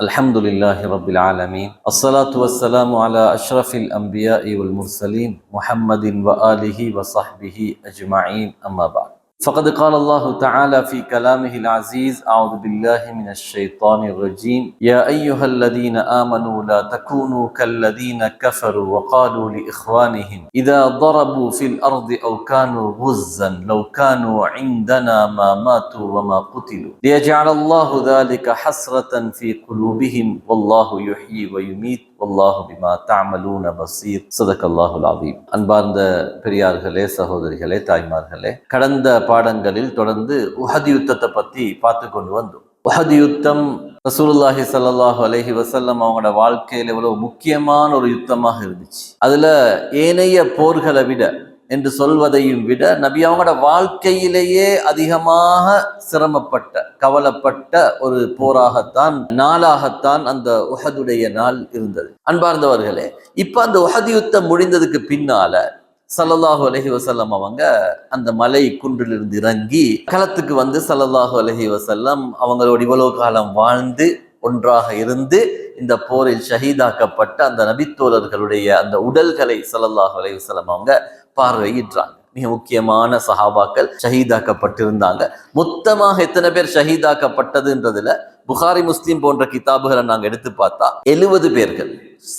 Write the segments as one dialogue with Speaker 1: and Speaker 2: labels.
Speaker 1: الحمد لله رب العالمين الصلاة والسلام على أشرف الأنبياء والمرسلين محمد وآله وصحبه أجمعين أما بعد فقد قال الله تعالى في كلامه العزيز أعوذ بالله من الشيطان الرجيم يا أيها الذين آمنوا لا تكونوا كالذين كفروا وقالوا لإخوانهم إذا ضربوا في الأرض أو كانوا غزا لو كانوا عندنا ما ماتوا وما قتلوا ليجعل الله ذلك حسرة في قلوبهم والله يحيي ويميت والله بما تعملون بصير صدق الله العظيم அன்பார்ந்த பெரியார்களே, சகோதரிகளே, தாய்மார்களே, கடந்த பாடங்களில் தொடர்ந்து உஹது யுத்தத்தை பத்தி பார்த்து கொண்டு வந்தோம். உஹது யுத்தம் ரசூலுல்லாஹி ஸல்லல்லாஹு அலைஹி வஸல்லம் அவங்களோட வாழ்க்கையில எவ்வளவு முக்கியமான ஒரு யுத்தமாக இருந்துச்சு. அதுல ஏனைய போர்களை விட என்று சொல்வதையும் விட நபி அவங்களோட வாழ்க்கையிலேயே அதிகமாக சிரமப்பட்ட, கவலைப்பட்ட ஒரு போராகத்தான், நாளாகத்தான் அந்த உஹதுடைய நாள் இருந்தது. அன்பார்ந்தவர்களே, இப்ப அந்த உஹது யுத்தம் முடிந்ததுக்கு பின்னால ஸல்லல்லாஹு அலைஹி வஸல்லம் அவங்க அந்த மலை குன்றிலிருந்து இறங்கி களத்துக்கு வந்து ஸல்லல்லாஹு அலைஹி வஸல்லம் அவங்களோட இவ்வளவு காலம் வாழ்ந்து ஒன்றாக இருந்து இந்த போரில் ஷஹீதாக்கப்பட்ட அந்த நபித்தோழர்களுடைய அந்த உடல்களை ஸல்லல்லாஹு அலைஹி வஸல்லம் அவங்க பார்வையிடுறாங்க. மிக முக்கியமான சஹாபாக்கள் ஷஹீதாக்கப்பட்டிருந்தாங்க. மொத்தமாக எத்தனை பேர் ஷஹீதாக்கப்பட்டதுன்றதுல புகாரி, முஸ்லிம் போன்ற கிதாபுகளை நாங்கள் எடுத்து பார்த்தா 70 பேர்கள்,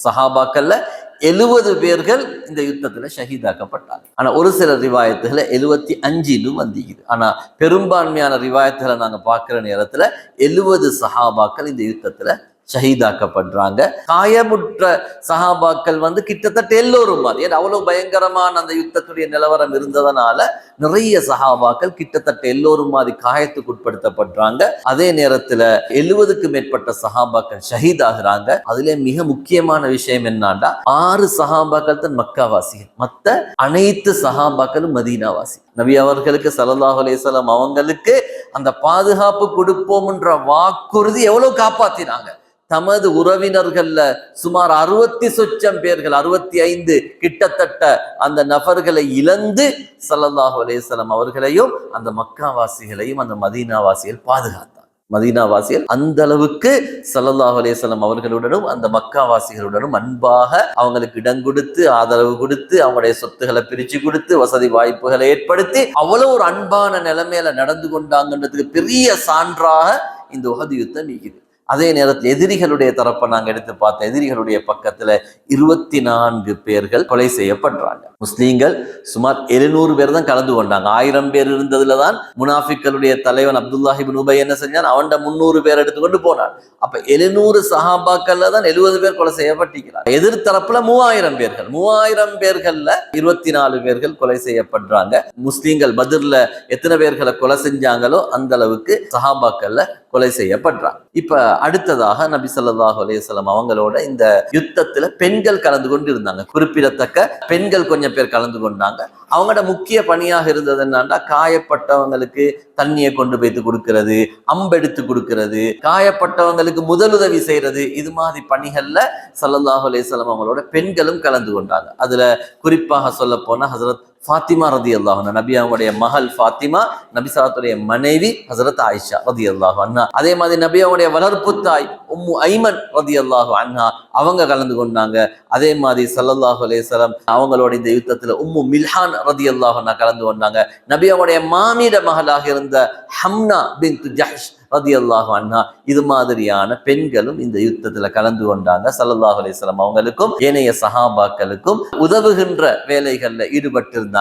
Speaker 1: சஹாபாக்கள்ல 70 பேர்கள் இந்த யுத்தத்துல ஷஹீதாக்கப்பட்டாங்க. ஆனா ஒரு சில ரிவாயத்துகளை 75 வந்திக்குது. ஆனா பெரும்பான்மையான ரிவாயத்துகளை நாங்க பார்க்கிற நேரத்துல 70 சஹாபாக்கள் இந்த யுத்தத்துல ஷஹீதாக்கப்படுறாங்க. காயமுற்ற சஹாபாக்கள் கிட்டத்தட்ட எல்லோரும் மாதிரி, அவ்வளவு பயங்கரமான அந்த யுத்தத்துடைய நிலவரம் இருந்ததனால நிறைய சஹாபாக்கள் கிட்டத்தட்ட எல்லோரும் மாதிரி காயத்துக்கு உட்படுத்தப்படுறாங்க. அதே நேரத்துல 70க்கு மேற்பட்ட சஹாபாக்கள் ஷஹீதாகிறாங்க. அதுல மிக முக்கியமான விஷயம் என்னன்னா, 6 சஹாபாக்கள் தான் மக்காவாசிகள், மத்த அனைத்து சஹாபாக்களும் மதீனாவாசி. நபி அவர்களுக்கு ஸல்லல்லாஹு அலைஹி வஸல்லம் அவங்களுக்கு அந்த பாதுகாப்பு கொடுப்போம்ன்ற வாக்குறுதி எவ்வளவு காப்பாத்தினாங்க. தமது உறவினர்கள்ல சுமார் 60 சொச்சம் பேர்கள், 65 கிட்டத்தட்ட அந்த நபர்களை இழந்து ஸல்லல்லாஹு அலைஹி வஸல்லம் அவர்களையும் அந்த மக்காவாசிகளையும் அந்த மதீனாவாசிகள் பாதுகாத்தார். மதீனாவாசிகள் அந்த அளவுக்கு ஸல்லல்லாஹு அலைஹி வஸல்லம் அவர்களுடனும் அந்த மக்காவாசிகளுடனும் அன்பாக அவங்களுக்கு இடம் கொடுத்து, ஆதரவு கொடுத்து, அவங்களுடைய சொத்துக்களை பிரிச்சு கொடுத்து, வசதி வாய்ப்புகளை ஏற்படுத்தி அவ்வளவு ஒரு அன்பான நிலைமையில நடந்து கொண்டாங்கன்றதுக்கு பெரிய சான்றாக இந்த உஹது யுத்தம் நீக்குது. அதே நேரத்தில் எதிரிகளுடைய தரப்பை நாங்க எடுத்து பார்த்த எதிரிகளுடைய பக்கத்துல 24 பேர்கள் கொலை செய்யப்படுறாங்க. முஸ்லீம்கள் சுமார் 700 பேர் தான் கலந்து கொண்டாங்க. 1000 பேர் இருந்ததுல தான் முனாஃபிக்களுடைய தலைவன் அப்துல்லாஹ் இப்னு உபை என்ன செஞ்சான், அவன் 300 பேர் எடுத்துக்கொண்டு போனான். அப்ப 700 சஹாபாக்கள்ல தான் 70 பேர் கொலை செய்யப்பட்டிருக்கிறார். எதிர்த்தரப்புல 3000 பேர்கள், 3000 பேர்கள்ல 24 பேர்கள் கொலை செய்யப்படுறாங்க. முஸ்லீம்கள் பத்ர்ல எத்தனை பேர்களை கொலை செஞ்சாங்களோ அந்த அளவுக்கு சஹாபாக்கள்ல கொலை செய்யப்படுறாங்க. இப்ப அடுத்ததாக நபி ஸல்லல்லாஹு அலைஹி வஸல்லம் அவங்களோட இந்த யுத்தத்துல பெண்கள் கலந்து கொண்டு இருந்தாங்க. குறிப்பிடத்தக்க பெண்கள் கொஞ்சம் பேர் கலந்து கொண்டாங்க. அவங்களோட முக்கிய பணியாக இருந்தது என்னன்னா, காயப்பட்டவங்களுக்கு தண்ணியை கொண்டு போய்த்து கொடுக்கிறது, அம்பெடுத்து கொடுக்கிறது, காயப்பட்டவங்களுக்கு முதலுதவி செய்யறது, இது மாதிரி பணிகள்ல ஸல்லல்லாஹு அலைஹி வஸல்லம் அவங்களோட பெண்களும் கலந்து கொண்டாங்க. அதுல குறிப்பாக சொல்ல போனா ஹஸரத் ஃபாத்திமா ரலியல்லாஹு அன்ஹா, நபி அவங்களுடைய மகள் ஃபாத்திமா, நபி ஸல்லல்லாஹு மனைவி ஹஸரத் ஆயிஷா ரலியல்லாஹு அன்ஹா, அதே மாதிரி நபி அவங்களுடைய வளர்ப்பு தாய் உம்மு ஐமன் ரலியல்லாஹு அன்ஹா அவங்க கலந்து கொண்டாங்க. அதே மாதிரி ஸல்லல்லாஹு அலைஹி வஸல்லம் அவங்களோட இந்த யுத்தத்துல உம்மு மில்ஹான் ரலியல்லாஹு அன்ஹா கலந்து கொண்டாங்க. நபி அவங்களுடைய மாமியிட மகளாக இருந்த ஹம்னா பின்த் ஜஹ்ஷ் ரலியல்லாஹு அன்ஹா, இது மாதிரியான பெண்களும் இந்த யுத்தத்துல கலந்து கொண்டாங்க. ஸல்லல்லாஹு அலைஹி வஸல்லம் அவங்களுக்கும் ஏனைய சஹாபாக்களுக்கும் உதவுகின்ற வேலைகள்ல ஈடுபட்டு இருந்தாங்க.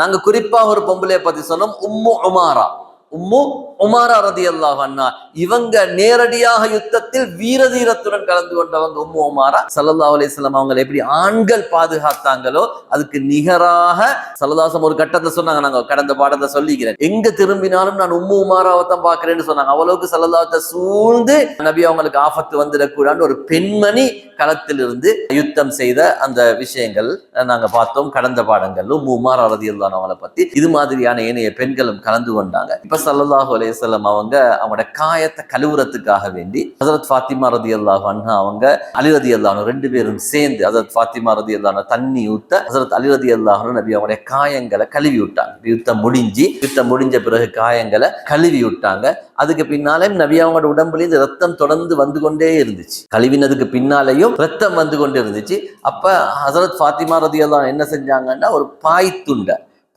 Speaker 1: நாங்க குறிப்பா ஒரு பொம்பளைய பத்தி சொன்னோம், உம்மு உமாரா ரலியல்லாஹு அன்ஹா. இவங்க நேரடியாக யுத்தத்தில் வீரதீரத்துடன் கலந்து கொண்டவங்க. உம்மு உமாரா ஸல்லல்லாஹு அலைஹி வஸல்லம் அவங்களை எப்படி ஆண்கள் பாதுகாத்தாங்களோ அதுக்கு நிகராக ஸல்லல்லாஹு ஒரு கட்டத்தை சொன்னாங்க. நாங்க கடந்த பாடத்தை சொல்லிக்கிறேன், எங்க திரும்பினாலும் நான் உம்மு உமாராவை தான் பாக்குறேன்னு சொன்னாங்க. அவ்வளவுக்கு ஸல்லல்லாஹு சூழ்ந்து நபி அவங்களுக்கு ஆபத்து வந்துடக்கூடாதுன்னு ஒரு பெண்மணி களத்தில் இருந்து யுத்தம் செய்த அந்த விஷயங்கள் நாங்க பார்த்தோம் கடந்த பாடங்கள்ல. உம்மு உமாரா ரலியல்லாஹு அன்ஹா பத்தி இது மாதிரியான ஏனைய பெண்களும் கலந்து கொண்டாங்க. இப்ப ஸல்லல்லாஹு அலைஹி வஸல்லம் அவங்க அவங்களோட காயத்தை கழுவுறதுக்காக வேண்டி ஹஜ்ரத் ஃபாத்திமா ரலியல்லாஹு அன்ஹா அவங்க அலி ரலியல்லாஹு அன்ஹு ரெண்டு பேரும் சேர்ந்து ஹஜ்ரத் ஃபாத்திமா ரலியல்லாஹு அன்ஹா தண்ணி ஊத்த ஹஜ்ரத் அலி ரலியல்லாஹு அன்ஹு நபி அவங்களுடைய காயங்களை கழுவி விட்டாங்க. யுத்தம் முடிஞ்ச பிறகு காயங்களை கழுவி விட்டாங்க. அதுக்கு பின்னாலே நபி அவங்களோட உடம்புல ரத்தம் தொடர்ந்து வந்து கொண்டே இருந்துச்சு. கழுவினதுக்கு பின்னாலேயும் ரத்தம் வந்து கொண்டே இருந்துச்சு. அப்ப ஹஜ்ரத் ஃபாத்திமா ரலியல்லாஹு அன்ஹா என்ன செஞ்சாங்கன்னா ஒரு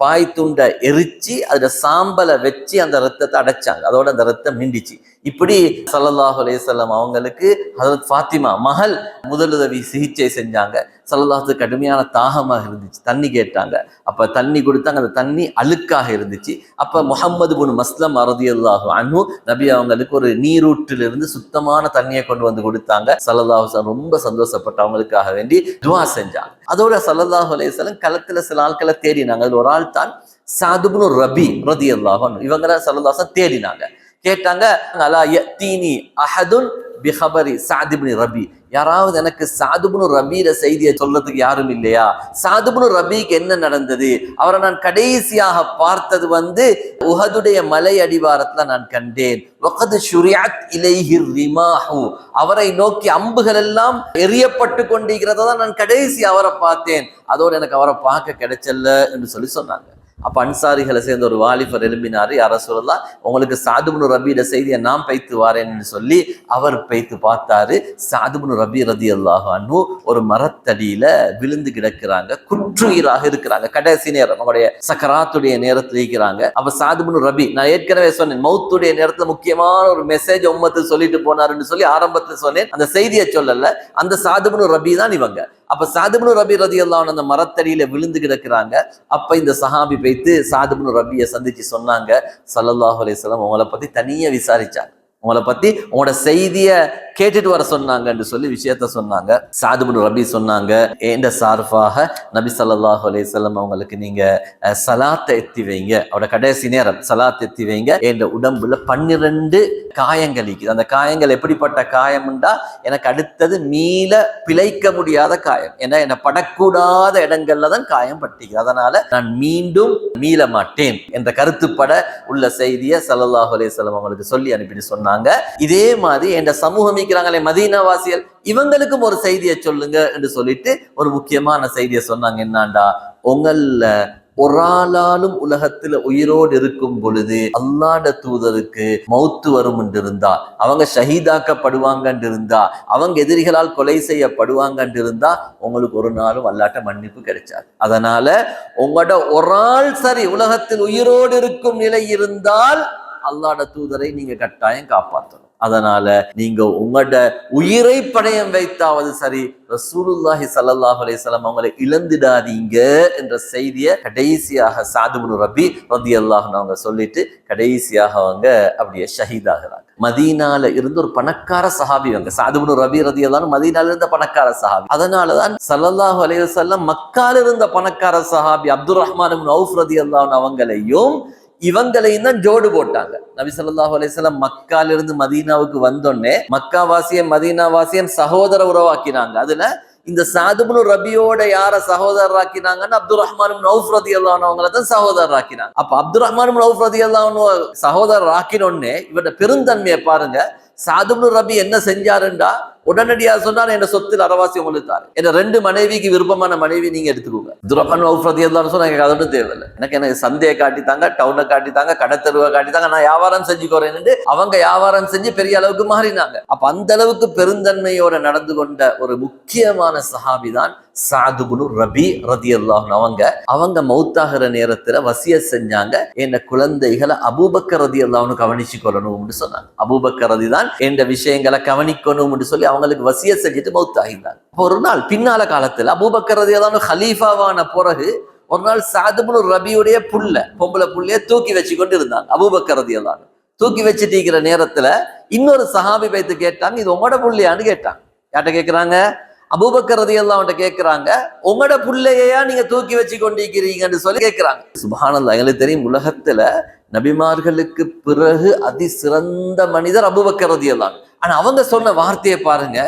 Speaker 1: பாய் துண்டை எரிச்சு அதுல சாம்பலை வச்சு அந்த ரத்தத்தை அடைச்சாங்க. அதோட அந்த ரத்தம் நின்றுச்சு. இப்படி ஸல்லல்லாஹு அலைஹி வஸல்லம் அவங்களுக்கு ஹஜ்ரத் ஃபாத்திமா மகள் முதலுதவி சிகிச்சை செஞ்சாங்க. ஸல்லல்லாஹு கடுமையான தாகமாக இருந்துச்சு, தண்ணி கேட்டாங்க. அப்ப தண்ணி கொடுத்தாங்க. அந்த தண்ணி அழுக்காக இருந்துச்சு. அப்ப முஹம்மது பின் மஸ்லம் ரலியல்லாஹு அன்ஹு நபி அவங்களுக்கு ஒரு நீரூற்றிலிருந்து சுத்தமான தண்ணியை கொண்டு வந்து கொடுத்தாங்க. ஸல்லல்லாஹு அலைஹி வஸல்லம் ரொம்ப சந்தோஷப்பட்டு அவங்களுக்காக வேண்டி துஆ செஞ்சாங்க. அதோட ஸல்லல்லாஹு அலைஹி வஸல்லம் களத்துல சில ஆட்களை தேடினாங்க. அதுல ஒரு ஆள் தான் ஸஅத் இப்னு ரபி ரலியல்லாஹு அன்ஹு. இவங்க ஸல்லல்லாஹு அலைஹி வஸல்லம் தேடினாங்க. கேட்டாங்க, அலா யத்தீனி அஹதுன் பிஹபரி ஸஅத் இப்னு ரபி, யாராவது எனக்கு ஸஅத் இப்னு ரபியோட செய்தியை சொல்றதுக்கு யாரும் இல்லையா? ஸஅத் இப்னு ரபிக்கு என்ன நடந்தது? அவரை நான் கடைசியாக பார்த்தது உஹதுடைய மலை அடிவாரத்துல நான் கண்டேன். வகத் ஷுரிஅத் இலைஹி ரிமாஹு, அவரை நோக்கி அம்புகள் எல்லாம் எரியப்பட்டு கொண்டிருக்கிறத தான் நான் கடைசி அவரை பார்த்தேன். அதோடு எனக்கு அவரை பார்க்க கிடைச்சல என்று சொன்னாங்க. அப்ப அன்சாரிகளை சேர்ந்த ஒரு வாலிபர் எழும்பினாரு, யார சொல்லலாம், உங்களுக்கு ஸஅத் இப்னு ரபியோட செய்தியை நான் பைத்து வாரேன்னு சொல்லி அவர் பைத்து பார்த்தாரு. ஸஅத் இப்னு ரபி ரலியல்லாஹு அன்ஹு ஒரு மரத்தடியில விழுந்து கிடக்கிறாங்க, குற்றுயிராக இருக்கிறாங்க. கடைசி நேரம், அவங்களுடைய சக்கராத்துடைய நேரத்தில் இருக்கிறாங்க. அப்ப ஸஅத் இப்னு ரபி, நான் ஏற்கனவே சொன்னேன், மௌத்துடைய நேரத்துல முக்கியமான ஒரு மெசேஜ் உம்மத்துக்கு சொல்லிட்டு போனாருன்னு சொல்லி ஆரம்பத்தில் சொன்னேன். அந்த செய்தியை சொல்லல, அந்த ஸஅத் இப்னு ரபி தான் இவங்க. அப்ப ஸஅத் இப்னு ரபி ரலியல்லாஹு அன்ஹு அந்த மரத்தடியில விழுந்து கிடக்கிறாங்க. அப்ப இந்த சஹாபி போய்த்து ஸஅத் இப்னு ரபியை சந்திச்சு சொன்னாங்க, ஸல்லல்லாஹு அலைஹி வஸல்லம் உங்களை பத்தி தனியா விசாரிச்சாங்க, உங்களை பத்தி உங்களோட செய்திய கேட்டுட்டு வர சொன்னாங்க என்று சொல்லி விஷயத்த சொன்னாங்க. ஸஅத் இப்னு ரபி சொன்னாங்க, என்ற சார்பாக நபி ஸல்லல்லாஹு அலைஹி வஸல்லம் அவங்களுக்கு நீங்க சலாத்தை எத்தி வைங்க, அவரோட கடைசி நேரம் சலாத் எத்தி வைங்க. என்ற உடம்புல 12 காயங்கள் இருக்குது. அந்த காயங்கள் எப்படிப்பட்ட காயம்ண்டா, எனக்கு அடுத்தது மீள பிழைக்க முடியாத காயம். ஏன்னா என்ன படக்கூடாத இடங்கள்ல தான் காயம் பட்டிருக்கு. அதனால நான் மீண்டும் மீள மாட்டேன் என்ற கருத்துப்பட உள்ள செய்தியை ஸல்லல்லாஹு அலைஹி வஸல்லம் அவங்களுக்கு சொல்லி அனுப்பிட்டு சொன்னாங்க. இதே மாதிரி என்ற சமூகம் இருக்கிறாங்களே மதீனா வாசிகள், இவங்களுக்கும் ஒரு செய்தியை சொல்லுங்க என்று சொல்லிட்டு ஒரு முக்கியமான செய்தியை சொன்னாங்க. என்னண்டா, உங்கள ஒரு ஆளாலும் உலகத்துல உயிரோடு இருக்கும் பொழுது அல்லாஹ்வுடைய தூதருக்கு மௌத்து வரும் என்று இருந்தா, அவங்க ஷஹீதாக்கப்படுவாங்க என்று இருந்தா, அவங்க எதிரிகளால் கொலை செய்யப்படுவாங்க என்று இருந்தா, உங்களுக்கு ஒரு நாளும் அல்லாஹ்ட்ட மன்னிப்பு கிடைச்சாது. அதனால உங்களோட ஒரு ஆள் சரி உலகத்தில் உயிரோடு இருக்கும் நிலை இருந்தால் அல்லாஹ்வுடைய தூதரை நீங்க கட்டாயம் காப்பாற்றணும். அதனால நீங்க உங்களோட உயிரை பணயம் வைத்தாவது சரி ரசூலுல்லாஹி ஸல்லல்லாஹு அலைஹி வஸல்லம் அவங்களை இழந்துடாதீங்க என்ற செய்தியை கடைசியாக ஸஅத் இப்னு ரபி ரலியல்லாஹு அன்ஹு அவங்க சொல்லிட்டு கடைசியாக அவங்க அப்படியே ஷஹீதாகிறாங்க. மதீனால இருந்து ஒரு பணக்கார சஹாபி அவங்க ஸஅத் இப்னு ரபி ரலியல்லாஹு அன்ஹு மதீனால இருந்த பணக்கார சஹாபி. அதனாலதான் ஸல்லல்லாஹு அலைஹி வஸல்லம் மக்கால இருந்த பணக்கார சஹாபி அப்துர் ரஹ்மான் இப்னு அவுஃப் ரலியல்லாஹு அன்ஹு அவங்களையும் இவங்களையும் தான் ஜோடு போட்டாங்க. நபி ஸல்லல்லாஹு அலைஹி வஸல்லம் மக்கால இருந்து மதீனாவுக்கு வந்தோடனே மக்காவாசியம் மதீனாவாசியம் சகோதர உறவாக்கினாங்க. அதுல இந்த ஸஅத் இப்னு ரபியோட யார சகோதரராக்கினாங்கன்னு அப்துர் ரஹ்மான் இப்னு அவுஃப் ரலியல்லாஹு அன்ஹு அவங்கள தான் சகோதரராக்கினாங்க. அப்ப அப்துர் ரஹ்மான் இப்னு அவுஃப் ரலியல்லாஹு அன்ஹு சகோதரராக்கினோடனே இவரோட பெருந்தன்மையை பாருங்க. ஸஅத் இப்னு ரபி என்ன செஞ்சாருண்டா, உடனடியா சொன்னார், என் சொத்தில் அரவாசி உங்களுக்கு தாரு, என் 2 மனைவிக்கு விருப்பமான மனைவி நீங்க எடுத்துக்கோங்க. அப்துர் ரஹ்மான் அவுஃப் ரலியல்லாஹு அன்ஹு சொன்னாங்க, அதோட தேவையில்லை, எனக்கு சந்தையை காட்டித்தாங்க, டவுனை காட்டித்தாங்க, கடத்தெருவை காட்டித்தாங்க, நான் வியாபாரம் செஞ்சுக்கிறேன்னு அவங்க வியாபாரம் செஞ்சு பெரிய அளவுக்கு மாறினாங்க. அப்ப அந்த அளவுக்கு பெருந்தன்மையோட நடந்து கொண்ட ஒரு முக்கியமான சஹாபி தான் ஸஅத் இப்னு ரபி ரலியல்லாஹு அன்ஹு. அவங்க மௌத்தாகிற நேரத்துல வசியத் செஞ்சாங்க, என் குழந்தைகளை அபூபக்கர் ரலியல்லாஹு அன்ஹு கவனிச்சு கொள்ளணும்னு சொன்னாங்க. அபூபக்கர் ரலி தான் என்ற விஷயங்களை கவனிக்கணும்னு சொல்லி அவங்களுக்கு வசியத் செஞ்சுட்டு மௌத்தாகினாங்க. ஒரு நாள் பின்னால காலத்துல அபூபக்கர் ரலியல்லாஹு அன்ஹு ஹலீஃபாவான பிறகு ஒரு நாள் ஸஅத் இப்னு ரபியுடைய பொம்பளை புள்ளைய தூக்கி வச்சு கொண்டு இருந்தாங்க. அபூபக்கர் ரலியல்லாஹு அன்ஹு தூக்கி வச்சுட்டு இருக்கிற நேரத்துல இன்னொரு சஹாபி பைத்து கேட்டாங்க, இது உங்களோட புள்ளையான்னு கேட்டாங்க. யார்கிட்ட கேட்கிறாங்க? அபூபக்கர் ரலியல்லாஹு அன்ஹு கேட்கிறாங்க, உங்களோட புள்ளையா நீங்க தூக்கி வச்சு கொண்டிருக்கிறீங்கன்னு சொல்லி கேட்கிறாங்க. சுப்ஹானல்லாஹ், எங்களுக்கு தெரியும் உலகத்துல நபிமார்களுக்கு பிறகு அதி சிறந்த மனிதர் அபூபக்கர் ரலியல்லாஹு அன்ஹு. ஆனா அவங்க சொன்ன வார்த்தையை பாருங்க,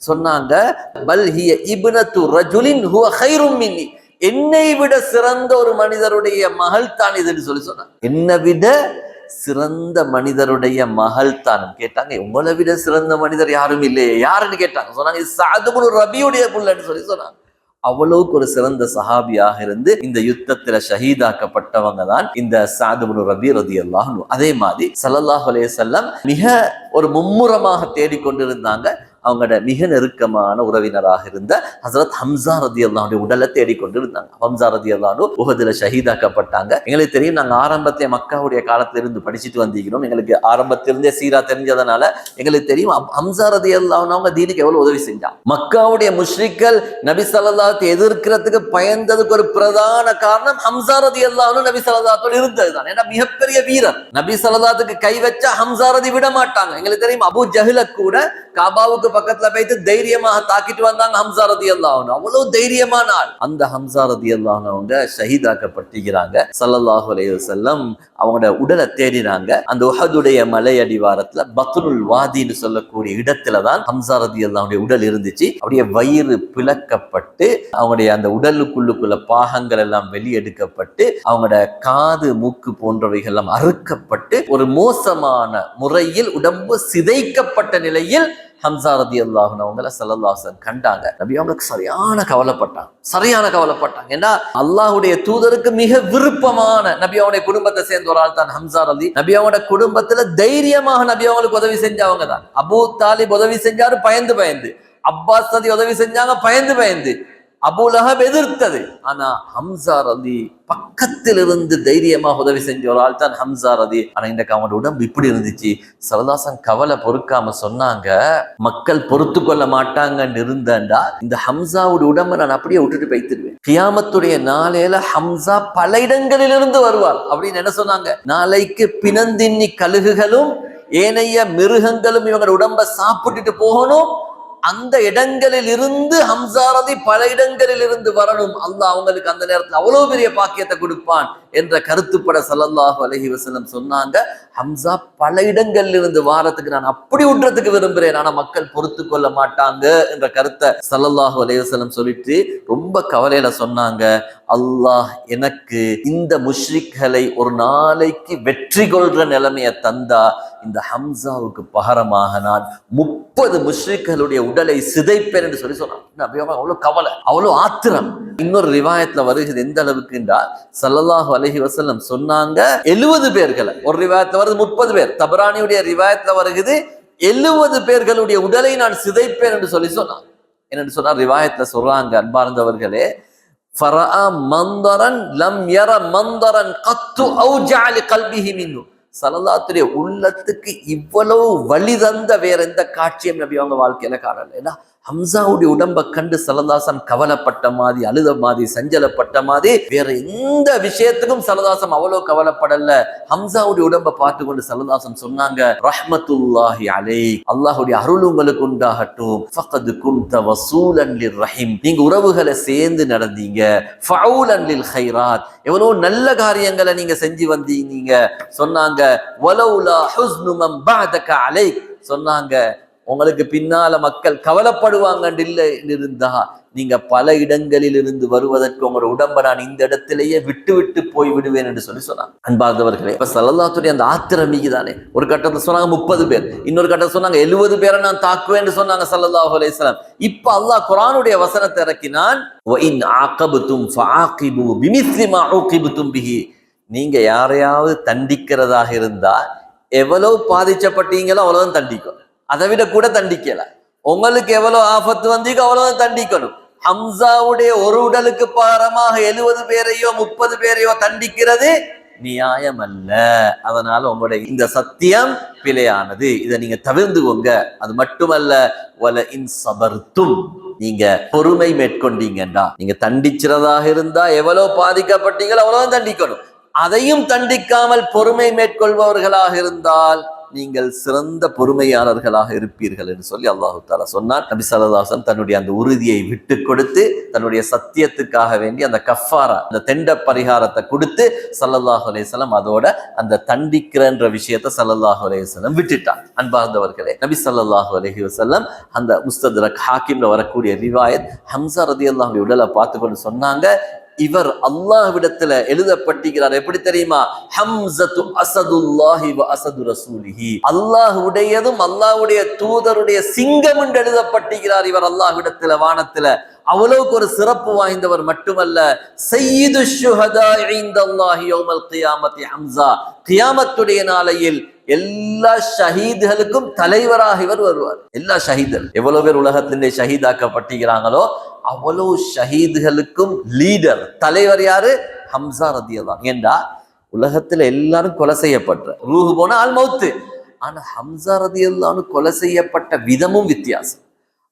Speaker 1: சொன்னாங்க, பல் ஹிய இப்னத்து ரஜுலின் ஹுவ கைரும் மின்னி, என்னை விட சிறந்த ஒரு மனிதருடைய மகள் தான் இதுன்னு சொல்லி சொன்னாங்க. என்னை விட சிறந்த மனிதருடைய மகள் தான் கேட்டாங்க. உங்களை விட சிறந்த மனிதர் யாரும் இல்லையே, யாருன்னு கேட்டாங்க. சொன்னாங்க சஅத் இப்னு ரபியுடைய புள்ளன்னு சொல்லி சொன்னாங்க. அவ்வளவுக்கு ஒரு சிறந்த சஹாபியாக இருந்து இந்த யுத்தத்துல ஷஹீதாக்கப்பட்டவங்க தான் இந்த சஅத் இப்னு ரபி ரலியல்லாஹு அன்ஹு. அதே மாதிரி ஸல்லல்லாஹு அலைஹி வஸல்லம் மிக ஒரு மும்முரமாக தேடிக்கொண்டிருந்தாங்க அவங்களோட மிக நெருக்கமான உறவினராக இருந்த ஹஸரத் ஹம்ஸா ரலியல்லாஹு அன்ஹு உடலை தேடிக்கொண்டிருந்தாங்க. ஹம்ஸா ரலியல்லாஹு அன்ஹு உஹதுல ஷஹீதாக்கப்பட்டாங்க. எங்களுக்கு தெரியும், நாங்க ஆரம்பத்திலே மக்காவுடைய காலத்துல இருந்து படிச்சுட்டு வந்திருக்கிறோம். எங்களுக்கு ஆரம்பத்திலிருந்தே சீரா தெரிஞ்சதுனால எங்களுக்கு தெரியும் ஹம்ஸா ரலியல்லாஹு அன்ஹு அவங்க தீனுக்கு எவ்வளவு உதவி செஞ்சாங்க. மக்காவுடைய முஷ்ரிக்கள் நபி ஸல்லல்லாஹு அலைஹி எதிர்க்கிறதுக்கு பயந்ததுக்கு ஒரு பிரதான காரணம் ஹம்ஸா ரலியல்லாஹு அன்ஹு நபி ஸல்லல்லாஹு அலைஹி இருந்ததுதான். ஏன்னா மிகப்பெரிய வீரர். நபி ஸல்லல்லாஹு அலைஹி கை வச்சா ஹம்ஸா ரலி விட மாட்டாங்க. எங்களுக்கு தெரியும் அபூ ஜஹ்ல கூட காபாவுக்கு பக்கத்துல போயிட்டு தைரியமாக தாக்கிட்டு வந்தாங்க ஹம்ஸா ரலியல்லாஹு அன்ஹு. அவ்வளவு தைரியமான ஆள். அந்த ஹம்ஸா ரலியல்லாஹு அன்ஹு அவங்க ஷஹீதாக்கப்பட்டிருக்கிறாங்க. ஸல்லல்லாஹு அலைஹி வஸல்லம் அவங்களோட உடலை தேடினாங்க. அந்த உஹதுடைய மலை அடிவாரத்துல பத்னுல் வாதின்னு சொல்லக்கூடிய இடத்துல தான் ஹம்ஸா ரலியல்லாஹு அன்ஹு உடல் இருந்துச்சு. அப்படியே வயிறு பிளக்கப்பட்டு அவங்களுடைய அந்த உடலுக்குள்ளுக்குள்ள பாகங்கள் எல்லாம் வெளியெடுக்கப்பட்டு அவங்களோட காது மூக்கு போன்றவைகள் எல்லாம் அறுக்கப்பட்டு ஒரு மோசமான முறையில் உடம்பு சிதைக்கப்பட்ட நிலையில் ஹம்ஸா ரலியல்லாஹு அன்ஹு அவங்கள ஸல்லல்லாஹு அலைஹி வஸல்லம் கண்டாங்க. நபி அவங்களுக்கு சரியான கவலைப்பட்டாங்க. ஏன்னா அல்லாஹ்வுடைய தூதருக்கு மிக விருப்பமான நபி அவங்களுடைய குடும்பத்தை சேர்ந்த ஒரு ஆள் தான் ஹம்ஸா ரலி. நபி அவங்களோட குடும்பத்துல தைரியமாக நபி அவங்களுக்கு உதவி செஞ்சவங்க தான். அபூ தாலிப் உதவி செஞ்சாரு பயந்து, அப்பாஸ் ரலி உதவி செஞ்சாங்க பயந்து, அபூ லஹப் எதிர்த்தது. ஆனா ஹம்ஸா ரலி பக்கத்தில் இருந்து தைரியமாக உதவி செஞ்ச ஒரு ஆள் தான் ஹம்ஸா ரலி. ஆனா இன்றைக்கு அவனோட உடம்பு இப்படி இருந்துச்சு. ஸல்லல்லாஹு கவலை பொறுக்காம சொன்னாங்க, மக்கள் பொறுத்து கொள்ள மாட்டாங்கன்னு இருந்தேன்டா இந்த ஹம்ஸாவோட உடம்பை நான் அப்படியே விட்டுட்டு போய்த்திருவேன். கியாமத்துடைய நாளையில ஹம்ஸா பல இடங்களிலிருந்து வருவார் அப்படின்னு என்ன சொன்னாங்க. நாளைக்கு பிணந்தின்னி கழுகுகளும் ஏனைய மிருகங்களும் இவங்க உடம்பை சாப்பிட்டுட்டு போகணும். அந்த இடங்களில் இருந்து ஹம்ஸா ரலி பல இடங்களில் இருந்து வரணும். அல்லாஹ் அவங்களுக்கு அந்த நேரத்தில் அவ்வளவு பெரிய பாக்கியத்தை கொடுப்பான் என்ற கருத்துப்பட ஸல்லல்லாஹு அலைஹி வஸல்லம் சொன்னாங்க. ஹம்ஸா பல இடங்களில் இருந்து வாரத்துக்கு நான் அப்படி விடுறதுக்கு விரும்புகிறேன், ஆனா மக்கள் பொறுத்து கொள்ள மாட்டாங்க என்ற கருத்தை ஸல்லல்லாஹு அலைஹி வஸல்லம் சொல்லிட்டு ரொம்ப கவலையில சொன்னாங்க, அல்லாஹ் எனக்கு இந்த முஷ்ரிக்களை ஒரு நாளைக்கு வெற்றி கொள்ற நிலைமையை தந்தா இந்த ஹம்ஸாவுக்கு பகரமாக நான் 30 முஷ்ரிக்களுடைய உடலை சிதைப்பேன் என்று சொல்லி சொன்னாங்க. அவ்வளவு கவலை, அவ்வளவு ஆத்திரம். இன்னொரு ரிவாயத்துல வருகிறது எந்த அளவுக்கு என்றால் ஸல்லல்லாஹு அலைஹி வஸல்லம் சொன்னாங்க 70 பேர்களை, ஒரு ரிவாயத்துல வருது 30 பேர், தபரானியுடைய ரிவாயத்துல வருகிறது 70 பேர்களுடைய உடலை நான் சிதைப்பேன் என்று சொல்லி சொன்னாங்க. என்னன்னு சொன்னா ரிவாயத்துல சொல்றாங்க, அன்பார்ந்தவர்களே, ஃபரஅ மந்தரன் லம் யர மந்தரன் கத்து அவ்ஜஅ லிகல்பிஹி மின்ஹு. ஸல்லல்லாஹு உள்ளத்துக்கு இவ்வளவு வலி தந்த வேற எந்த காட்சியும் நபி அவங்க வாழ்க்கையில காணல. ஏன்னா ஹம்ஸாவுடைய உடம்பை கண்டு ஸல்லல்லாஹு கவலைப்பட்ட மாதிரி, அழுத மாதிரி, சஞ்சலப்பட்ட மாதிரி வேற எந்த விஷயத்துக்கும் ஸல்லல்லாஹு அவ்வளவு கவலைப்படல. ஹம்ஸாவுடைய உடம்பை பார்த்து கொண்டு ஸல்லல்லாஹு சொன்னாங்க, ரஹ்மத்துல்லாஹி அலைக், அல்லாஹ்வுடைய அருள் உங்களுக்கு உண்டாகட்டும். ஃபகத் குன்த வஸூலன் லிர்ரஹீம், நீங்க உறவுகளை சேர்ந்து நடந்தீங்க. ஃபஊலன் லில் கைராத், எவ்வளவு நல்ல காரியங்களை நீங்க செஞ்சு வந்தீங்க. சொன்னாங்க வலௌலா ஹுஸ்னு மன் பஅதக அலைக், சொன்னாங்க உங்களுக்கு பின்னால மக்கள் கவலைப்படுவாங்க இருந்தா நீங்க பல இடங்களில் இருந்து வருவதற்கு உங்களோட உடம்பை நான் இந்த இடத்திலேயே விட்டு போய் விடுவேன் என்று சொல்லி சொன்னாங்க. அன்பார்ந்தவர்களே, இப்ப ஸல்லல்லாஹு அந்த ஆத்திரமிக்கு தானே. ஒரு கட்டத்தை சொன்னாங்க 30 பேர், இன்னொரு கட்டத்தை சொன்னாங்க 70 பேரை நான் தாக்குவேன் சொன்னாங்க ஸல்லல்லாஹு அலைஹி வஸல்லம். இப்ப அல்லாஹ் குர்ஆனுடைய வசனத்தை இறக்கினான், வ இன் ஆகபதும் ஃபஆகிபு பிமிஸ்லி மா ஊகிபதும் பிஹி, நீங்க யாரையாவது தண்டிக்கிறதாக இருந்தா எவ்வளவு பாதிக்கப்பட்டீங்களோ அவ்வளவு தண்டிக்கும், அதை விட கூட தண்டிக்கல. உங்களுக்கு எவ்வளவு ஆபத்து வந்தீங்க அவ்வளவு தண்டிக்கணும். ஹம்ஸாவுடைய ஒரு உடலுக்கு பாரமாக 70 பேரையோ 30 பேரையோ தண்டிக்கிறது நியாயம் அல்ல. அதனால உங்களுடைய இந்த சத்தியம் பிழையானது, இதை நீங்க தவிர்த்துக்கோங்க. அது மட்டுமல்ல, வல இன் சபர்தும், நீங்க பொறுமை மேற்கொண்டீங்கடா, நீங்க தண்டிக்கிறதாக இருந்தா எவ்வளவு பாதிக்கப்பட்டீங்களோ அவ்வளவு தண்டிக்கணும். அதையும் தண்டிக்காமல் பொறுமை மேற்கொள்பவர்களாக இருந்தால் நீங்கள் சிறந்த பொறுமையாளர்களாக இருப்பீர்கள் என்று சொல்லி அல்லாஹு தஆலா சொன்னார். நபி ஸல்லல்லாஹு அலைஹி வஸல்லம் தன்னுடைய அந்த உறுதியை விட்டு கொடுத்து தன்னுடைய சத்தியத்துக்காக வேண்டி அந்த கஃபாரா, அந்த தெண்ட பரிகாரத்தை கொடுத்து ஸல்லல்லாஹு அலைஹி வஸல்லம் அதோட அந்த தண்டிக்கிறன்ற விஷயத்தை ஸல்லல்லாஹு அலைஹி வஸல்லம் விட்டுட்டார். அன்பார்ந்தவர்களே, நபி ஸல்லல்லாஹு அலைஹி வஸல்லம் அந்த முஸ்தத்ரக் ஹாக்கிம்ல வரக்கூடிய ரிவாயத், ஹம்ஸா ரலியல்லாஹு அன்ஹு உடலை பார்த்து கொண்டு சொன்னாங்க, இவர் அல்லாஹ்விடத்துல எழுதப்பட்டிருக்கிறார். எப்படி தெரியுமா? ஹம்ஸத்து அஸதுல்லாஹி வ அஸது ரசூலிஹி, அல்லாஹ்வுடையதும் அல்லாஹ்வுடைய தூதருடைய சிங்கம் என்று எழுதப்பட்டிருக்கிறார் இவர் அல்லாஹ்விடத்துல வானத்துல. அவ்வளவுக்கு ஒரு சிறப்பு வாய்ந்தவர் மட்டுமல்ல, சய்யிது ஷுஹதா இன்தல்லாஹி யௌமல் கியாமத்தி ஹம்ஸா, கியாமத்துடைய நாளையில் எல்லா ஷஹீதுகளுக்கும் தலைவராக இவர் வருவார். எல்லா ஷஹீதுகள் எவ்வளவு பேர் உலகத்திலே ஷஹீதாக்கப்பட்டிருக்கிறாங்களோ அவ்வளவு ஷஹீதுகளுக்கும் லீடர், தலைவர் யாரு? ஹம்ஸா ரதியல்லாஹு. ஏண்டா உலகத்துல எல்லாரும் கொலை செய்யப்பட்ட, ரூஹு போன ஆல் மௌத்து. ஆனா ஹம்ஸா ரதியல்லாஹு கொலை செய்யப்பட்ட விதமும் வித்தியாசம்.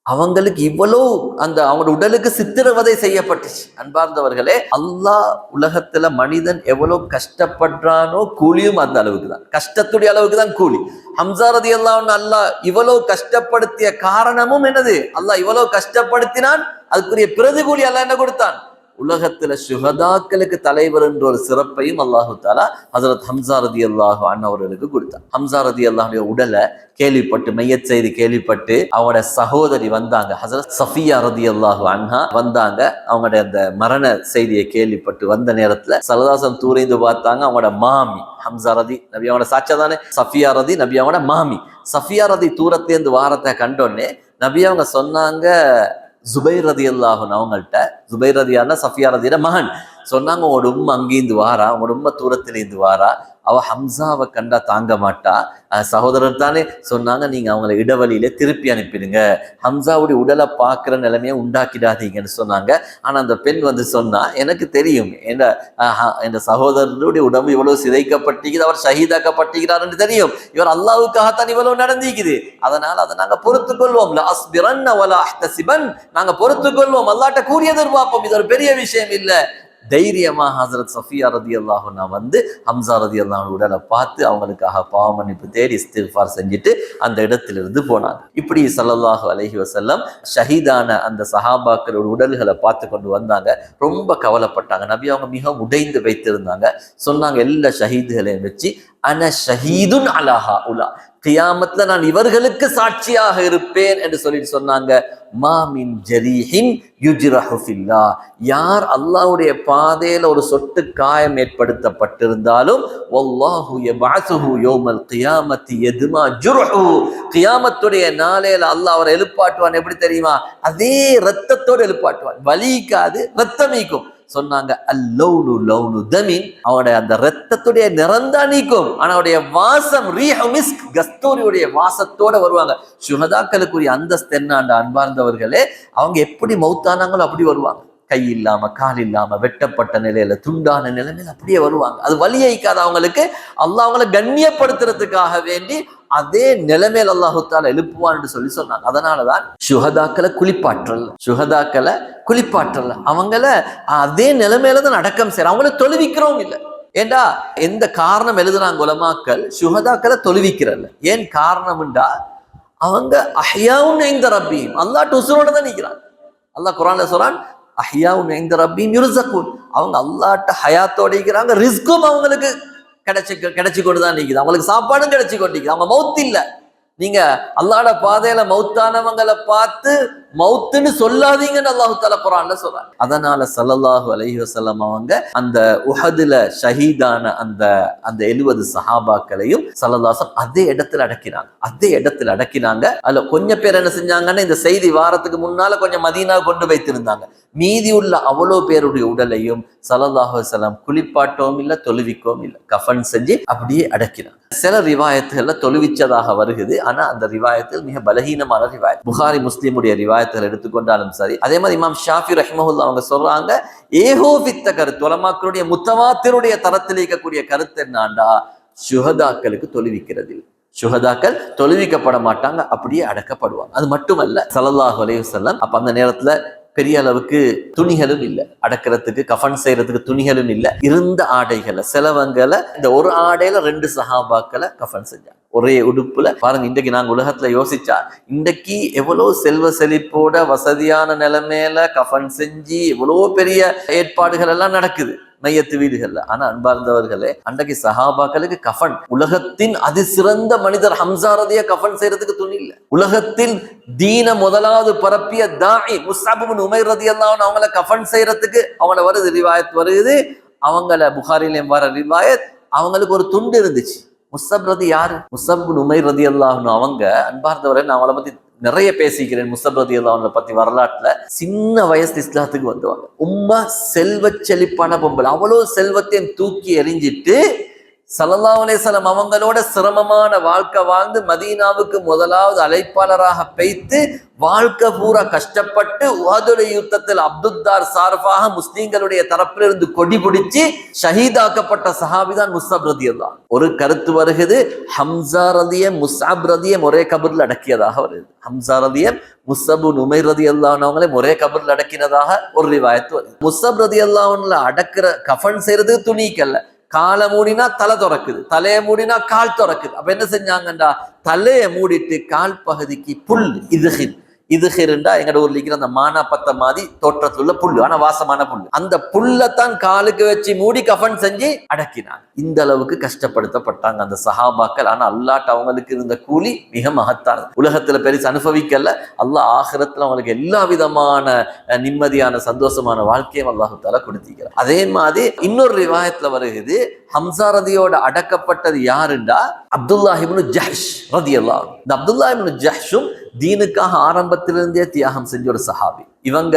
Speaker 1: அவங்களுக்கு இவ்வளவு அந்த அவங்களோட உடலுக்கு சித்திரவதை செய்யப்பட்டுச்சு. அன்பார்ந்தவர்களே, அல்லாஹ் உலகத்துல மனிதன் எவ்வளவு கஷ்டப்படுறானோ கூலியும் அந்த அளவுக்கு தான், கஷ்டத்துடைய அளவுக்கு தான் கூலி. ஹம்ஸா ரலியல்லாஹு அல்லாஹ் இவ்வளவு கஷ்டப்படுத்திய காரணமும் என்னது? அல்லாஹ் இவ்வளவு கஷ்டப்படுத்தினான், அதுக்குரிய பிரதிகூலி அல்லாஹ் என்ன கொடுத்தான்? உலகத்துல சுஹதாக்களுக்கு தலைவர் என்ற ஒரு சிறப்பையும் அல்லாஹு தாலா ஹஜ்ரத் ஹம்ஸா ரலியல்லாஹு அன்ஹு அவர்களுக்கு கொடுத்தார். ஹம்ஸா ரலியல்லாஹுடைய உடலை கேள்விப்பட்டு, மையத் செய்தி கேள்விப்பட்டு அவங்களோட சகோதரி வந்தாங்க, ஹஜ்ரத் சஃபியா ரலியல்லாஹு அன்ஹா வந்தாங்க. அவங்களுடைய அந்த மரண செய்தியை கேள்விப்பட்டு வந்த நேரத்துல சல்லல்லாஹு தூரைந்து பார்த்தாங்க. அவங்களோட மாமி ஹம்ஸா ரதி நபி அவங்களோட சாட்சா தானே, சஃபியா ரதி நபி அவங்களோட மாமி. சஃபியா ரதி தூரத்திலேருந்து வாரத்தை கண்டோடனே நபி அவங்க சொன்னாங்க, ஜுபைர் ரலியல்லாஹு அவங்கள்ட்ட, ஜுபைர் ரதியான சஃபியா ரதியோட மகன், சொன்னாங்க உங்களோட உம்மா அங்கேருந்து வாரா, உங்களோட உம்மா தூரத்திலேருந்து வாரா, அவ ஹம்ஸாவை கண்டா தாங்க மாட்டா, சகோதரர் தானே. சொன்னாங்க நீங்க அவங்களை இடைவெளியில திருப்பி அனுப்பிடுங்க, ஹம்ஸாவுடைய உடலை பார்க்கிற நிலைமையை உண்டாக்கிடாதீங்கன்னு சொன்னாங்க. ஆனா அந்த பெண் வந்து சொன்னா, எனக்கு தெரியும் என் சகோதரருடைய உடம்பு இவ்வளவு சிதைக்கப்பட்டிருக்குது, அவர் ஷஹீதாக்கப்பட்டிருக்கிறார் என்று தெரியும், இவர் அல்லாஹ்வுக்காகத்தான் இவ்வளவு நடந்திருக்குது, அதனால அதை நாங்க பொறுத்துக் கொள்வோம், நாங்க பொறுத்துக் கொள்வோம், அல்லாஹ்ட்ட கூறிய எதிர்பார்ப்போம், இது ஒரு பெரிய விஷயம் இல்ல. தைரியமா ஹஜ்ரத் சஃபியா ரலியல்லாஹு அன்ஹா வந்து ஹம்ஸா ரலியல்லாஹு உடலை பார்த்து அவங்களுக்காக பாவ மன்னிப்பு தேடி இஸ்திக்ஃபார் செஞ்சுட்டு அந்த இடத்திலிருந்து போனாங்க. இப்படி ஸல்லல்லாஹு அலைஹி வஸல்லம் ஷஹீதான அந்த சஹாபாக்களோட உடல்களை பார்த்து கொண்டு வந்தாங்க. ரொம்ப கவலைப்பட்டாங்க. நபி அவங்க மிகவும் உடைந்து வைத்திருந்தாங்க. சொன்னாங்க, எல்லா ஷஹீதுகளையும் வச்சு அன ஷஹீதுன் அலா ஹாஉலா, கியாமத்ல நான் இவர்களுக்கு சாட்சியாக இருப்பேன் என்று சொல்லிட்டு சொன்னாங்க. மாமின் ஜரீஹின் யுஜ்ரஹு ஃபில்லாஹ், யார் அல்லாஹ்வுடைய பாதையில ஒரு சொட்டு காயம் ஏற்படுத்தப்பட்டிருந்தாலும் வல்லாஹு யபஅஸுஹு யௌமல் கியாமத்தி யத்மா ஜுர்ஹு, கியாமத்துடைய நாளையில அல்லாஹ் அவரை எழுப்பாட்டுவான். எப்படி தெரியுமா? அதே ரத்தத்தோடு எழுப்பாட்டுவான், வலிக்காது, ரத்தமீக்கும். சொன்னாங்க, அல்லௌனு லௌனு தமின், அவனுடைய அந்த ரத்தத்துடைய நிறந்தா நீக்கும், ஆனா அவருடைய வாசம் ரீஹு மிஸ்க், கஸ்தூரியுடைய வாசத்தோட வருவாங்க. சுஹதாக்களுக்குரிய அந்தஸ்து என்னாண்ட அன்பார்ந்தவர்களே, அவங்க எப்படி மௌத்தானாங்களோ அப்படி வருவாங்க, கை இல்லாம கால் இல்லாம வெட்டப்பட்ட நிலையில துண்டான நிலைமையில அப்படியே வருவாங்க. அது வலியைக்காத அவங்களுக்கு அல்லாஹ் அவங்களை கண்ணியப்படுத்துறதுக்காக வேண்டி அதே நிலைமையில அல்லாஹு தஆலா எழுப்புவான்னு சொல்லி சொன்னாங்க. அதனாலதான் சுஹதாக்களை குளிப்பாற்றல அவங்கள அதே நிலைமையில தான் அடக்கம் செய்யற, அவங்கள தொழுவிக்கிறோம் இல்லை. ஏண்டா எந்த காரணம் எழுதுறாங்க உலமாக்கள்? சுஹதாக்களை தொழுவிக்கிறல்ல. ஏன் காரணம்டா, அவங்க அஹ்யாவுன் இன்த ரப்பிஹிம், அல்லாஹ் உசுரோட தான் நிற்கிறாங்க. அல்லாஹ் குர்ஆன்ல சொல்றான், அஹ்யாவுன் இன்த ரப்பிஹிம் யுர்ஸகுன், அவங்க அல்லாஹ்ட்ட ஹயாத்தோட இருக்கிறாங்க, ரிஸ்கும் அவங்களுக்கு கிடைச்சு கொண்டுதான் நிக்குது, அவங்களுக்கு சாப்பாடும் கிடைச்சு கொண்டிருக்குது, அவங்க மௌத் இல்ல. நீங்க அல்லாஹ்வோட பாதையில மௌத்தானவங்களை பார்த்து மௌத்துன்னு சொல்லாதீங்கன்னு அல்லாஹு தஆலா குர்ஆன்ல சொல்றாங்க. அதனால ஸல்லல்லாஹு அலைஹி வஸல்லம் அவங்க அந்த உஹதுல ஷஹீதான அந்த 70 சஹாபாக்களையும் ஸல்லல்லாஹு அலைஹி அதே இடத்துல அடக்கினாங்க. அதுல கொஞ்சம் பேர் என்ன செஞ்சாங்கன்னா, இந்த செய்தி வாரத்துக்கு முன்னால கொஞ்சம் மதீனா கொண்டு வைத்திருந்தாங்க. மீதி உள்ள அவ்வளோ பேருடைய உடலையும் ஸல்லல்லாஹு அலைஹி வஸல்லம் குளிப்பாட்டவும் இல்லை, தொழுவிக்கவும் இல்லை, கஃபன் செஞ்சு அப்படியே அடக்கினாங்க. சில ரிவாயத்துகள்ல தொழுவிச்சதாக வருகிறது, ஆனா அந்த ரிவாயத்தில் மிக பலகீனமான ரிவாயத். புகாரி முஸ்லிமுடைய ரிவாயத்துகள் எடுத்துக்கொண்டாலும் சரி, அதே மாதிரி இமாம் ஷாஃபி ரஹ்மஹுல்லாஹ் அவங்க சொல்றாங்க, ஏகோபித்த கருத்து, உலமாக்களுடைய முத்தவாத்திருடைய தரத்தில் இருக்கக்கூடிய கருத்து என்னாண்டா, சுஹதாக்களுக்கு தொழுவிக்கிறது, சுஹதாக்கள் தொழுவிக்கப்பட மாட்டாங்க, அப்படியே அடக்கப்படுவாங்க. அது மட்டுமல்ல, ஸல்லல்லாஹு அலைஹி வஸல்லம் அப்ப அந்த நேரத்துல பெரிய அளவுக்கு துணிகளும் இல்லை, அடக்கிறதுக்கு கஃபன் செய்யறதுக்கு துணிகளும் இல்லை. இருந்த ஆடைகளை செலவங்களை இந்த ஒரு ஆடையில 2 சஹாபாக்களை கஃபன் செஞ்சாங்க, ஒரே உடுப்புல. பாருங்க, இன்றைக்கு நாங்க உலகத்துல யோசிச்சா, இன்றைக்கு எவ்வளவு செல்வ செழிப்போட வசதியான நிலைமையில கஃபன் செஞ்சு எவ்வளவு பெரிய ஏற்பாடுகள் எல்லாம் நடக்குது. மையத்து வீடுகள்ல. ஆனா அன்பார்ந்தவர்களே, அன்றைக்கு சஹாபாக்களுக்கு கஃபன், உலகத்தின் அதிசிறந்த மனிதர் ஹம்ஸா ரலிய கஃபன் செய்யறதுக்கு துணி இல்ல. உலகத்தில் தீன முதலாவது பரப்பிய தாஇ முஸ்அப் இப்னு உமைர் ரலியல்லாஹு அன்ஹு அவங்கள கஃபன் செய்யறதுக்கு அவங்கள வருது ரிவாயத் வருது. அவங்கள புகாரிலையும் வர ரிவாயத், அவங்களுக்கு ஒரு துண்டு இருந்துச்சு. முஸ்அப் ரதி யாரு? முஸ்அப் இப்னு உமைர் ரலியல்லாஹு அன்ஹு அவங்க. அன்பார்ந்தவரை, நான் அவங்கள பத்தி நிறைய பேசிக்கிறேன். முஸ்அப் ரலியல்லாஹு அன்ஹு பத்தி வரலாற்றுல சின்ன வயசு இஸ்லாத்துக்கு வந்தவங்க. உம்மா செல்வ செழிப்பான பொம்பளை, அவ்வளவு செல்வத்தையும் தூக்கி எறிஞ்சிட்டு ஸல்லல்லாஹு அலைஹி வஸல்லம் அவங்களோட சிரமமான வாழ்க்கை வாழ்ந்து மதீனாவுக்கு முதலாவது அழைப்பாளராக பெய்த்து வாழ்க்கை பூரா கஷ்டப்பட்டு உஹதுடைய யுத்தத்தில் அப்துத்தார் சார்பாக முஸ்லிம்களுடைய தரப்பிலிருந்து கொடி பிடிச்சு ஷஹீதாக்கப்பட்ட சஹாபிதான் முஸ்அப் ரலியல்லாஹு. ஒரு கருத்து வருகிறது, ஹம்ஸா ரலிய முஸ்அப் ரலிய ஒரே கபர்ல அடக்கியதாக வருது. ஹம்ஸா ரலிய முஸ்அப் இப்னு உமைர் ரலியல்லாஹு அவங்களே ஒரே கபர்ல அடக்கினதாக ஒரு ரிவாயத் வருது. முஸ்அப் ரலியல்லாஹு அடக்குற கஃபன் செய்யறது துணிக்கல்ல. காலை மூடினா தலை திறக்குது, தலையை மூடினா கால் திறக்குது. அப்ப என்ன செஞ்சாங்கண்டா, தலையை மூடிட்டு கால் பகுதிக்கு புல் இதுகிருண்டா எங்கட ஊர்ல இருக்கிற அந்த மானா பத்த மாதிரி தோற்றத்துல உள்ள புல்லு, ஆனா வாசமான புல்லு, அந்த புல்லத்தான் காலுக்கு வச்சு மூடி கஃபன் செஞ்சு அடக்கினாங்க. இந்த அளவுக்கு கஷ்டப்படுத்தப்பட்டாங்க அந்த சஹாபாக்கள். ஆனா அல்லாஹ் அவங்களுக்கு இருந்த கூலி மிக மகத்தானது. உலகத்துல பெருசு அனுபவிக்கல, அல்லாஹ் ஆகிரத்துல அவங்களுக்கு எல்லா விதமான நிம்மதியான சந்தோஷமான வாழ்க்கையும் அல்லாஹு தஆலா கொடுத்திருக்கிறார். அதே மாதிரி இன்னொரு ரிவாயத்துல வருகிறது, ஹம்ஸா ரதியோட அடக்கப்பட்டது யாருண்டா அப்துல்லாஹ் இப்னு ஜஹ்ஷ் ரலியல்லாஹு. இந்த அப்துல்லாஹ் இப்னு ஜஹ்ஷும் தீனுக்காக ஆரம்பத்திலிருந்தே தியாகம் செஞ்ச ஒரு சஹாபி. இவங்க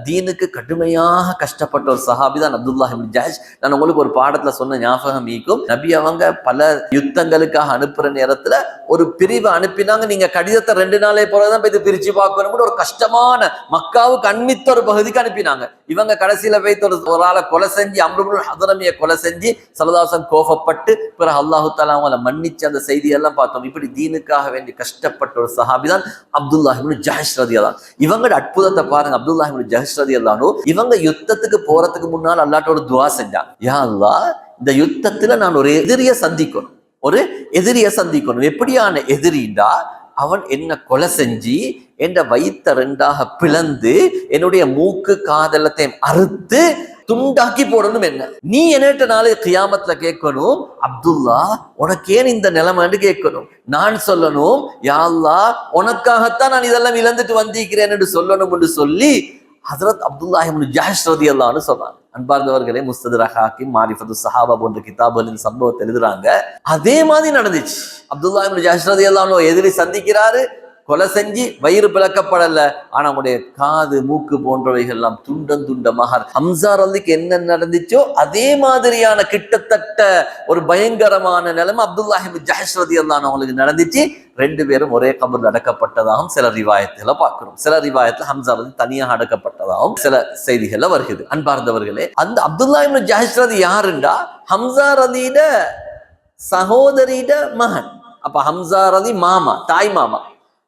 Speaker 1: தீனுக்கு கடுமையாக கஷ்டப்பட்ட ஒரு சஹாபி தான் அப்துல்லாஹ் இப்னு ஜஹ்ஷ். நான் உங்களுக்கு ஒரு பாடத்துல சொன்ன ஞாபகம் ஈக்கும். நபி அவங்க பல யுத்தங்களுக்காக அனுப்புற நேரத்துல ஒரு பிரிவை அனுப்பினாங்க. நீங்க கடிதத்தை 2 நாளே போறதான் போய் பிரிச்சு பார்க்கணும். ஒரு கஷ்டமான மக்காவுக்கு அண்மித்த ஒரு பகுதிக்கு அனுப்பினாங்க. இவங்க கடைசியில வைத்து ஒரு ஆளை கொலை செஞ்சு, அம்ரு இப்னு ஹதரமிய கொலை செஞ்சு ஸல்லல்லாஹு அலைஹி வஸல்லம் கோபப்பட்டு பிறகு அல்லாஹு தஆலா அவங்களை மன்னிச்சு அந்த செய்தியெல்லாம் பார்த்தோம். இப்படி தீனுக்காக வேண்டி கஷ்டப்பட்ட ஒரு சஹாபி தான் அப்துல்லாஹ் இப்னு ஜஹ்ஷ் ரலியல்லாஹு. இவங்களோட அற்புதத்தை பாருங்க. அப்துல்லாஹ் இப்னு ஜஹ்ஷ் ரலியல்லாஹு இவங்க யுத்தத்துக்கு போறதுக்கு முன்னால் அல்லாஹ்ட்ட ஒரு துஆ செஞ்சாங்க. யா அல்லாஹ், இந்த யுத்தத்துல நான் ஒரு எதிரியை சந்திக்கணும். எப்படியான எதிரிண்டா, அவன் என்ன கொலை செஞ்சு என்ற வயிற்ற 2ஆக பிளந்து என்னுடைய மூக்கு காதலத்தையும் அறுத்து துண்டாக்கி போடணும். என்ன நீ என்னட்ட நாளை கியாமத்துல கேட்கணும், அப்துல்லா உனக்கு ஏன் இந்த நிலைமைன்னு கேட்கணும். நான் சொல்லணும், யா அல்லாஹ் உனக்காகத்தான் நான் இதெல்லாம் இழந்துட்டு வந்திருக்கிறேன் என்று சொல்லணும் என்று சொல்லி ஹஜ்ரத் அப்துல்லாஹ் இப்னு ஜஹ்ஷ் ரலியல்லாஹு சொன்னாங்க. அன்பார்ந்தவர்களே, முஸ்தத்ரக் ஹாக்கிம், மாரிஃபத்து ஸஹாபா போன்ற கிதாபுகளின் சம்பவத்தை எழுதுறாங்க. அதே மாதிரி நடந்துச்சு. அப்துல்லாஹ் இப்னு ஜஹ்ஷ் ரலியல்லாஹு எதிரி சந்திக்கிறாரு, கொலை செஞ்சு வயிறு பிளக்கப்படல, ஆனா அவனுடைய காது மூக்கு போன்றவைகள் எல்லாம் துண்டமாக. ஹம்ஸா ரலிக்கு என்ன நடந்துச்சோ அதே மாதிரியான கிட்டத்தட்ட ஒரு பயங்கரமான நிலைமை அப்துல்லாஹ் இப்னு ஜஹ்ஷ் ரலியல்லாஹு அவங்களுக்கு நடந்துச்சு. 2 பேரும் ஒரே கபர்ல அடக்கப்பட்டதாகவும் சில ரிவாயத்துல பார்க்கிறோம். சில ரிவாயத்துல ஹம்ஸா ரலி தனியாக அடக்கப்பட்டதாகவும் சில செய்திகள்ல வருகிறது. அன்பார்ந்தவர்களே, அந்த அப்துல்லாஹ் இப்னு ஜஹ்ஷ் ரலி யாருண்டா ஹம்ஸா ரலியோட சகோதரியோட மகன். அப்ப ஹம்ஸா ரலி மாமா, தாய் மாமா.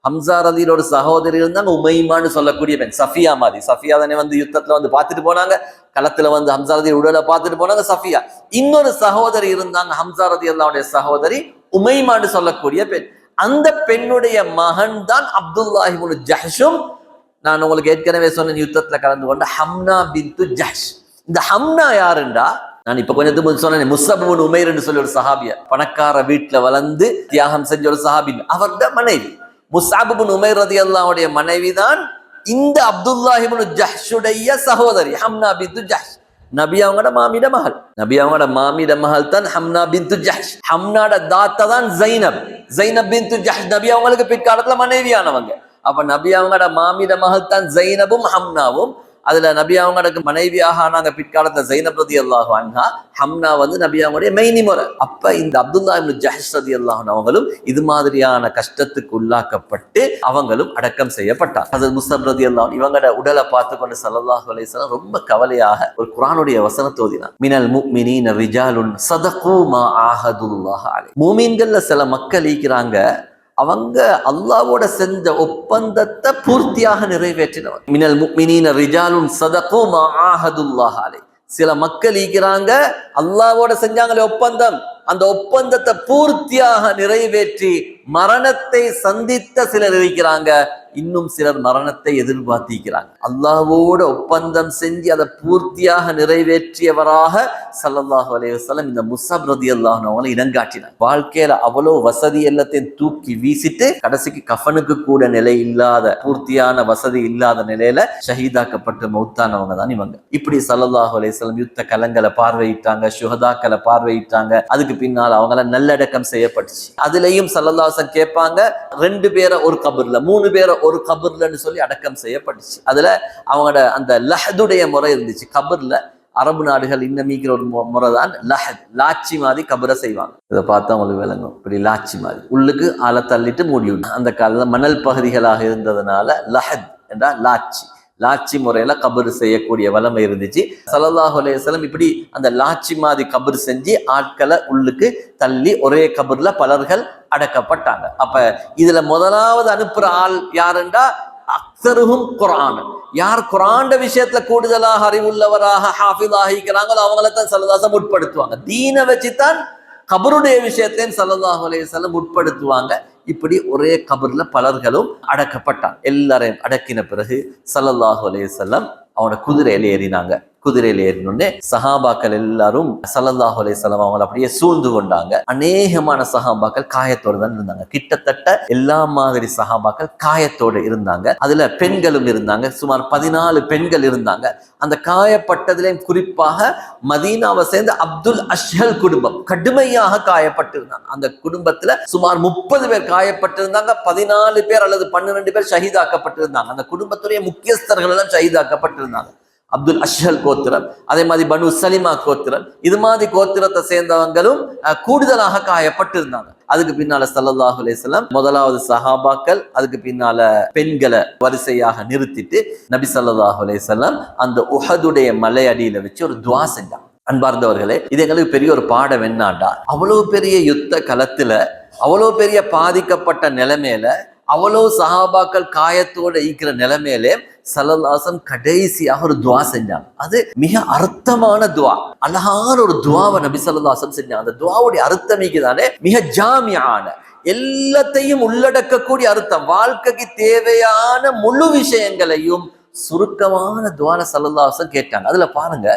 Speaker 1: ஹம்ஸா ரலியோட ஒரு சகோதரி இருந்தாங்க, உமைமான்னு சொல்லக்கூடிய பெண். சஃபியா மாதிரி. சஃபியா தானே யுத்தத்துல பார்த்துட்டு போனாங்க, களத்துல ஹம்ஸா ரலி உடலை பார்த்துட்டு போனாங்க சஃபியா. இன்னொரு சகோதரி இருந்தாங்க, ஹம்ஸா ரலியல்லாஹுடைய சகோதரி உமைமான்னு சொல்லக்கூடிய பெண். அந்த பெண்ணுடைய மகன் தான் அப்துல்லாஹ் இப்னு ஜஹ்ஷும். நான் உங்களுக்கு ஏற்கனவே சொன்ன யுத்தத்துல கலந்து கொண்ட ஹம்னா பின்து ஜஹ்ஷ். இந்த ஹம்னா யாருண்டா, நான் இப்ப கொஞ்சம் சொன்னேன், முஸ்அப் இப்னு உமைர் என்று சொல்லி ஒரு சஹாபிய, பணக்கார வீட்டுல வளர்ந்து தியாகம் செஞ்ச ஒரு சஹாபி. அவருடைய மனைவி முஸ்அப் இப்னு உமைர் ரலியல்லாஹுடைய மனைவி தான் இந்த அப்துல்லாஹ் இப்னு ஜஹ்ஷுடைய சகோதரி ஹம்னா பின்து ஜஹ்ஷ். நபி அவங்களோட மாமிட மகள் தான் ஹம்னா பின்து ஜஹ்ஷ். ஹம்னாட தாத்தா தான் ஜைனப் பின்து ஜஹ்ஷ். நபி அவங்களுக்கு பிற்காலத்துல மனைவியானவங்க. அப்ப நபி அவங்களோட மாமிட மகள் தான் ஜைனபும் ஹம்னாவும். அதுல நபி அவங்களுக்கு மனைவியாக ஆனாங்க பிற்காலத்துல ஜைனப் ரலியல்லாஹு அன்ஹா. ஹம்னா நபி அவங்களுடைய மெய்னி முறை. அப்ப இந்த அப்துல்லாஹ் இப்னு ஜஹ்ஷ் ரலியல்லாஹு அன்ஹு அவங்களும் இது மாதிரியான கஷ்டத்துக்கு உள்ளாக்கப்பட்டு அவங்களும் அடக்கம் செய்யப்பட்டார். ஹஜ்ரத் முஸ்அப் ரலியல்லாஹு அன்ஹு இவங்களோட உடலை பார்த்து கொண்டு ஸல்லல்லாஹு அலைஹி வஸல்லம் ரொம்ப கவலையாக ஒரு குர்ஆனுடைய வசனத்தை ஓதினார். மினல் முஃமினீன ரிஜாலுன் ஸதகு மா ஆஹதுல்லாஹ் அலைஹி. மூமின்கள்ல சில மக்கள் இருக்கிறாங்க, அவங்க அல்லாஹ்வோட செஞ்ச ஒப்பந்தத்தை பூர்த்தியாக நிறைவேற்றினவர். மினல் முஃமினீன ரிஜாலுன் ஸதகு மா ஆஹதுல்லாஹ் அலைஹி. சில மக்கள் இருக்கிறாங்க, அல்லாஹ்வோட செஞ்சாங்களே ஒப்பந்தம், அந்த ஒப்பந்தத்தை பூர்த்தியாக நிறைவேற்றி மரணத்தை சந்தித்த சிலர் இருக்கிறாங்க, இன்னும் சிலர் மரணத்தை எதிர்பார்த்திருக்கிறாங்க. அல்லாஹ்வோட ஒப்பந்தம் செஞ்சு அதை பூர்த்தியாக நிறைவேற்றியவராக ஸல்லல்லாஹு அலைஹி வஸல்லம் இந்த முஸ்அப் ரலியல்லாஹு அன்ஹு அவங்களை இடங்காட்டினார். வாழ்க்கையில அவ்வளவு வசதி எல்லாத்தையும் தூக்கி வீசிட்டு கடைசிக்கு கஃனுக்கு கூட நிலை இல்லாத, பூர்த்தியான வசதி இல்லாத நிலையில ஷஹீதாக்கப்பட்டு மௌத்தானவங்க தான் இவங்க. இப்படி ஸல்லல்லாஹு அலைஹி வஸல்லம் யுத்த களங்களை பார்வையிட்டாங்க, சுஹதாக்களை பார்வையிட்டாங்க. அதுக்கு பின்னால் அவங்கள நல்லடக்கம் செய்யப்பட்டுச்சு. அதுலயும் ஸல்லல்லாஹு அலைஹி வஸல்லம் கேட்பாங்க, 2 பேரை ஒரு கபர்ல, 3 பேரை ஒரு கபர்லன்னு சொல்லி அடக்கம் செய்யப்பட்டுச்சு. அதுல அவங்களோட அந்த லஹதுடைய முறை இருந்துச்சு. கபர்ல அரபு நாடுகள் இன்னமிக்கிற ஒரு முறை தான் லஹத், லாச்சி மாதிரி கபரை செய்வாங்க. இதை பார்த்தா அவங்களுக்கு விளங்கும். இப்படி லாச்சி மாதிரி உள்ளுக்கு ஆளை தள்ளிட்டு மூடி விடும். அந்த காலத்துல மணல் பகுதிகளாக இருந்ததுனால லஹத் என்றா லாச்சி, லாச்சி முறையில கபர் செய்யக்கூடிய வளமை இருந்துச்சு. ஸல்லல்லாஹு அலைஹி வஸல்லம் இப்படி அந்த லாச்சி மாதிரி கபர் செஞ்சு ஆட்களை உள்ளுக்கு தள்ளி ஒரே கபர்ல பலர்கள் அடக்கப்பட்டாங்க. அப்ப இதுல முதலாவது அனுப்புற ஆள் யாருண்டா அக்ஸருஹும் குர்ஆன். யார் குர்ஆன் விஷயத்துல கூடுதலாக அறிவுள்ளவராக ஹாஃபிதாக இருக்கிறாங்களோ அவங்கள தான் ஸல்லல்லாஹு அலைஹி வஸல்லம் உட்படுத்துவாங்க. தீனை வச்சுதான் கபருடைய விஷயத்தையும் ஸல்லல்லாஹு அலைஹி வஸல்லம் உட்படுத்துவாங்க. இப்படி ஒரே கபர்ல பலர்களும் அடக்கப்பட்டாங்க. எல்லாரையும் அடக்கின பிறகு ஸல்லல்லாஹு அலைஹி வஸல்லம் அவனோட குதிரையில ஏறினாங்க. குதிரையில ஏறினோடனே சஹாபாக்கள் எல்லாரும் ஸல்லல்லாஹு அலைஹி வஸல்லம் அவங்களை அப்படியே சூழ்ந்து கொண்டாங்க. அநேகமான சஹாபாக்கள் காயத்தோடு தான் இருந்தாங்க. கிட்டத்தட்ட எல்லா மாதிரி சஹாபாக்கள் காயத்தோடு இருந்தாங்க. அதுல பெண்களும் இருந்தாங்க. சுமார் 14 பெண்கள் இருந்தாங்க. அந்த காயப்பட்டதிலையும் குறிப்பாக மதீனாவை சேர்ந்த அப்துல் அஷ்ஹல் குடும்பம் கடுமையாக காயப்பட்டிருந்தாங்க. அந்த குடும்பத்துல சுமார் 30 பேர் காயப்பட்டிருந்தாங்க. 14 பேர் அல்லது 12 பேர் ஷஹீதாக்கப்பட்டிருந்தாங்க. அந்த குடும்பத்துடைய முக்கியஸ்தர்கள் எல்லாம் ஷஹீதாக்கப்பட்டிருந்தாங்க. அப்துல் அஷ்ஹல் கோத்திரம், அதே மாதிரி பனு சலிமா கோத்திரம், இது மாதிரி கோத்திரத்தை சேர்ந்தவங்களும் கூடுதலாக காயப்பட்டிருந்தாங்க. அதுக்கு பின்னால ஸல்லல்லாஹு அலைஹி வஸல்லம் முதலாவது சஹாபாக்கள், அதுக்கு பின்னால பெண்களை வரிசையாக நிறுத்திட்டு நபி ஸல்லல்லாஹு அலைஹி வஸல்லம் அந்த உஹதுடைய மலை அடியில வச்சு ஒரு துஆ செஞ்சாங்க. அன்பார்ந்தவர்களே, இது எங்களுக்கு பெரிய ஒரு பாடம் என்னன்னா, அவ்வளவு பெரிய யுத்த களத்துல, அவ்வளவு பெரிய பாதிக்கப்பட்ட நிலைமையில, அவ்வளவு சஹாபாக்கள் காயத்தோட ஈக்கிற நிலைமையிலே ஸல்லல்லாஹு அலைஹி வஸல்லம் கடைசியாக ஒரு துஆ செஞ்சாங்க. அது மிக அர்த்தமான துஆ, அழகான ஒரு துஆவை நபி ஸல்லல்லாஹு அலைஹி வஸல்லம் செஞ்சாங்க. அந்த துஆவுடைய அர்த்தம் தானே மிக ஜாமியான, எல்லாத்தையும் உள்ளடக்கக்கூடிய அர்த்தம். வாழ்க்கைக்கு தேவையான முழு விஷயங்களையும் சுருக்கமான துஆல ஸல்லல்லாஹு அலைஹி வஸல்லம் கேட்டாங்க. அதுல பாருங்க,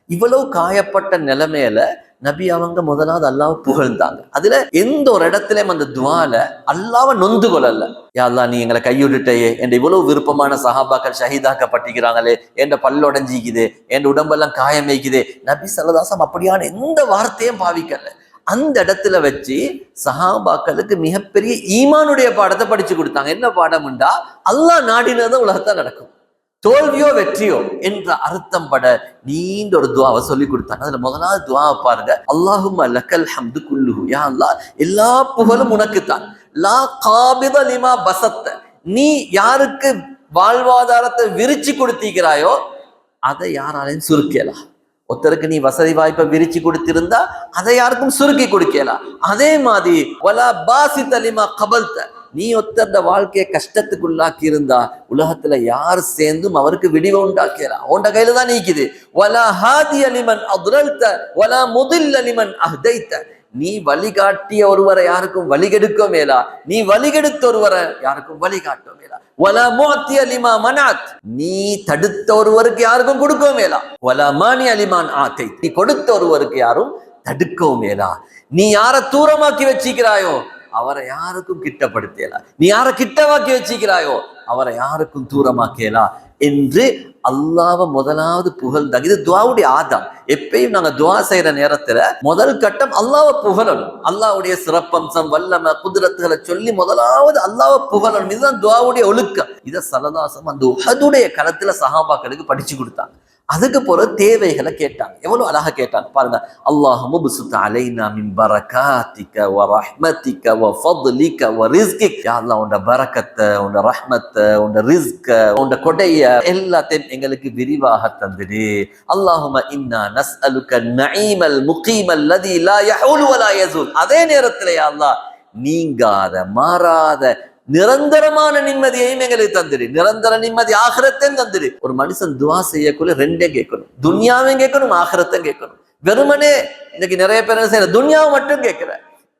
Speaker 1: இவ்வளவு காயப்பட்ட நிலைமையில நபி அவங்க முதலாவது அல்லாஹ் புகழ்ந்தாங்க. அதுல எந்த ஒரு இடத்துலயும் அந்த துஆல அல்லாஹ்வை நொந்து கொள்ளல. யா அல்லாஹ், நீ எங்களை கைவிட்டுட்டையே, என் இவ்வளவு விருப்பமான சஹாபாக்கள் ஷஹீதாக்கப்பட்டிருக்கிறாங்களே, என் பல்லொடைஞ்சிக்குது, என் உடம்பெல்லாம் காயம் வைக்குது. நபி ஸல்லல்லாஹு அலைஹி வஸல்லம் அப்படியான எந்த வார்த்தையும் பாவிக்கல. அந்த இடத்துல வச்சு சஹாபாக்களுக்கு மிகப்பெரிய ஈமானுடைய பாடத்தை படிச்சு கொடுத்தாங்க. என்ன பாடம்ண்டா, அல்லாஹ் நாடினதான் உலகத்தான் நடக்கும், தோல்வியோ வெற்றியோ என்ற அர்த்தம் பட நீண்ட ஒரு துஆவை சொல்லி கொடுத்தாங்க. அதுல முதலாவது துஆவை பாருங்க, அல்லாஹும்ம லக்கல் ஹம்து குல்லுஹு, யா அல்லாஹ் எல்லா புகழும் உனக்குத்தான். லா காபித லிமா பசத்த, நீ யாருக்கு வாழ்வாதாரத்தை விரிச்சு கொடுத்திருக்கிறாயோ அதை யாராலையும் சுருக்கலாம். ஒருத்தருக்கு நீ வசதி வாய்ப்பை விரிச்சு கொடுத்திருந்தா அதை யாருக்கும் சுருக்கி கொடுக்கலாம். அதே மாதிரி வலா பாசித லிமா கபல்த, நீ ஒருத்தர் வாழ்க்கையை கஷ்டத்துக்குள்ளாக்கி இருந்தா உலகத்துல யார் சேர்ந்தும் அவருக்கு விடிவை உண்டாக்கலாம். உண்ட கையில தான் நீக்குது. வலா ஹாதிய லிமன் அத்ரல்த வலா முதில்ல லிமன் அஹ்தைத, நீ வழிகாட்டிய ஒருவரை யாருக்கும் வழிகெடுக்க மேலா, நீ வழிகெடுத்த ஒருவரை யாருக்கும் வழிகாட்ட மேலா. வலா முஅத்திய லிமா மனஅத், நீ தடுத்த ஒருவருக்கு யாருக்கும் கொடுக்க மேலா. வலா மானிய லிமான் ஆத்தை, நீ கொடுத்த ஒருவருக்கு யாரும் தடுக்கவும் மேலா. நீ யாரை தூரமாக்கி வச்சிக்கிறாயோ அவரை யாருக்கும் கிட்டப்படுத்தலாம், நீ யாரை கிட்டவாக்கி வச்சிக்கிறாயோ அவரை யாருக்கும் தூரமாக்கலா என்று அல்லாஹ்வை முதலாவது புகழ்ந்தாங்க. இது துஆவுடைய ஆதாம். எப்பயும் நாங்க துஆ செய்யற நேரத்துல முதல் கட்டம் அல்லாஹ்வை புகழணும், அல்லாஹ்வுடைய சிறப்பம்சம் வல்லமை குதிரத்துகளை சொல்லி முதலாவது அல்லாஹ்வை புகழணும். இதுதான் துஆவுடைய ஒழுக்கம். இதை ஸல்லல்லாஹு அலைஹி வஸல்லம் அந்த உஹதுடைய களத்துல சஹாபாக்களுக்கு படிச்சு கொடுத்தாங்க. அதுக்கு போற தேவைகளை கேட்டாங்க. எவ்வளவு அழகா கேட்டாங்க பாருங்க. அல்லாஹும்ம பிசுத் அலைனா மின் பரகாத்திக வ ரஹ்மத்திக வ ஃபضலிக வ ரிஸ்கிக், யா அல்லாஹ் உன்ட பரக்கத்தை, உன்ட ரஹ்மத்தை, உன்ட ரிஸ்க, உன்ட கொடைய எல்லாத்தையும் எங்களுக்கு விரிவாக தந்துடு. அல்லாஹும்ம இன்னா நஸ்அலுக நஈமல் முகீமல் லதி லா யஹூல் வ லா யஸூல், அதே நேரத்துல யா அல்லாஹ் நீங்காத மாறாத நிரந்தரமான நிம்மதியையும் எங்களுக்கு தந்துடு. நிரந்தர நிம்மதி ஆகிரத்தையும் தந்துடு. ஒரு மனுஷன் துஆ செய்யக்குள்ள ரெண்டே கேட்கணும், துன்யாவையும் கேட்கணும் ஆகிரத்தையும் கேட்கணும். வெறுமனே இன்னைக்கு நிறைய பேர் செய்யற துன்யாவை மட்டும் கேட்கிற,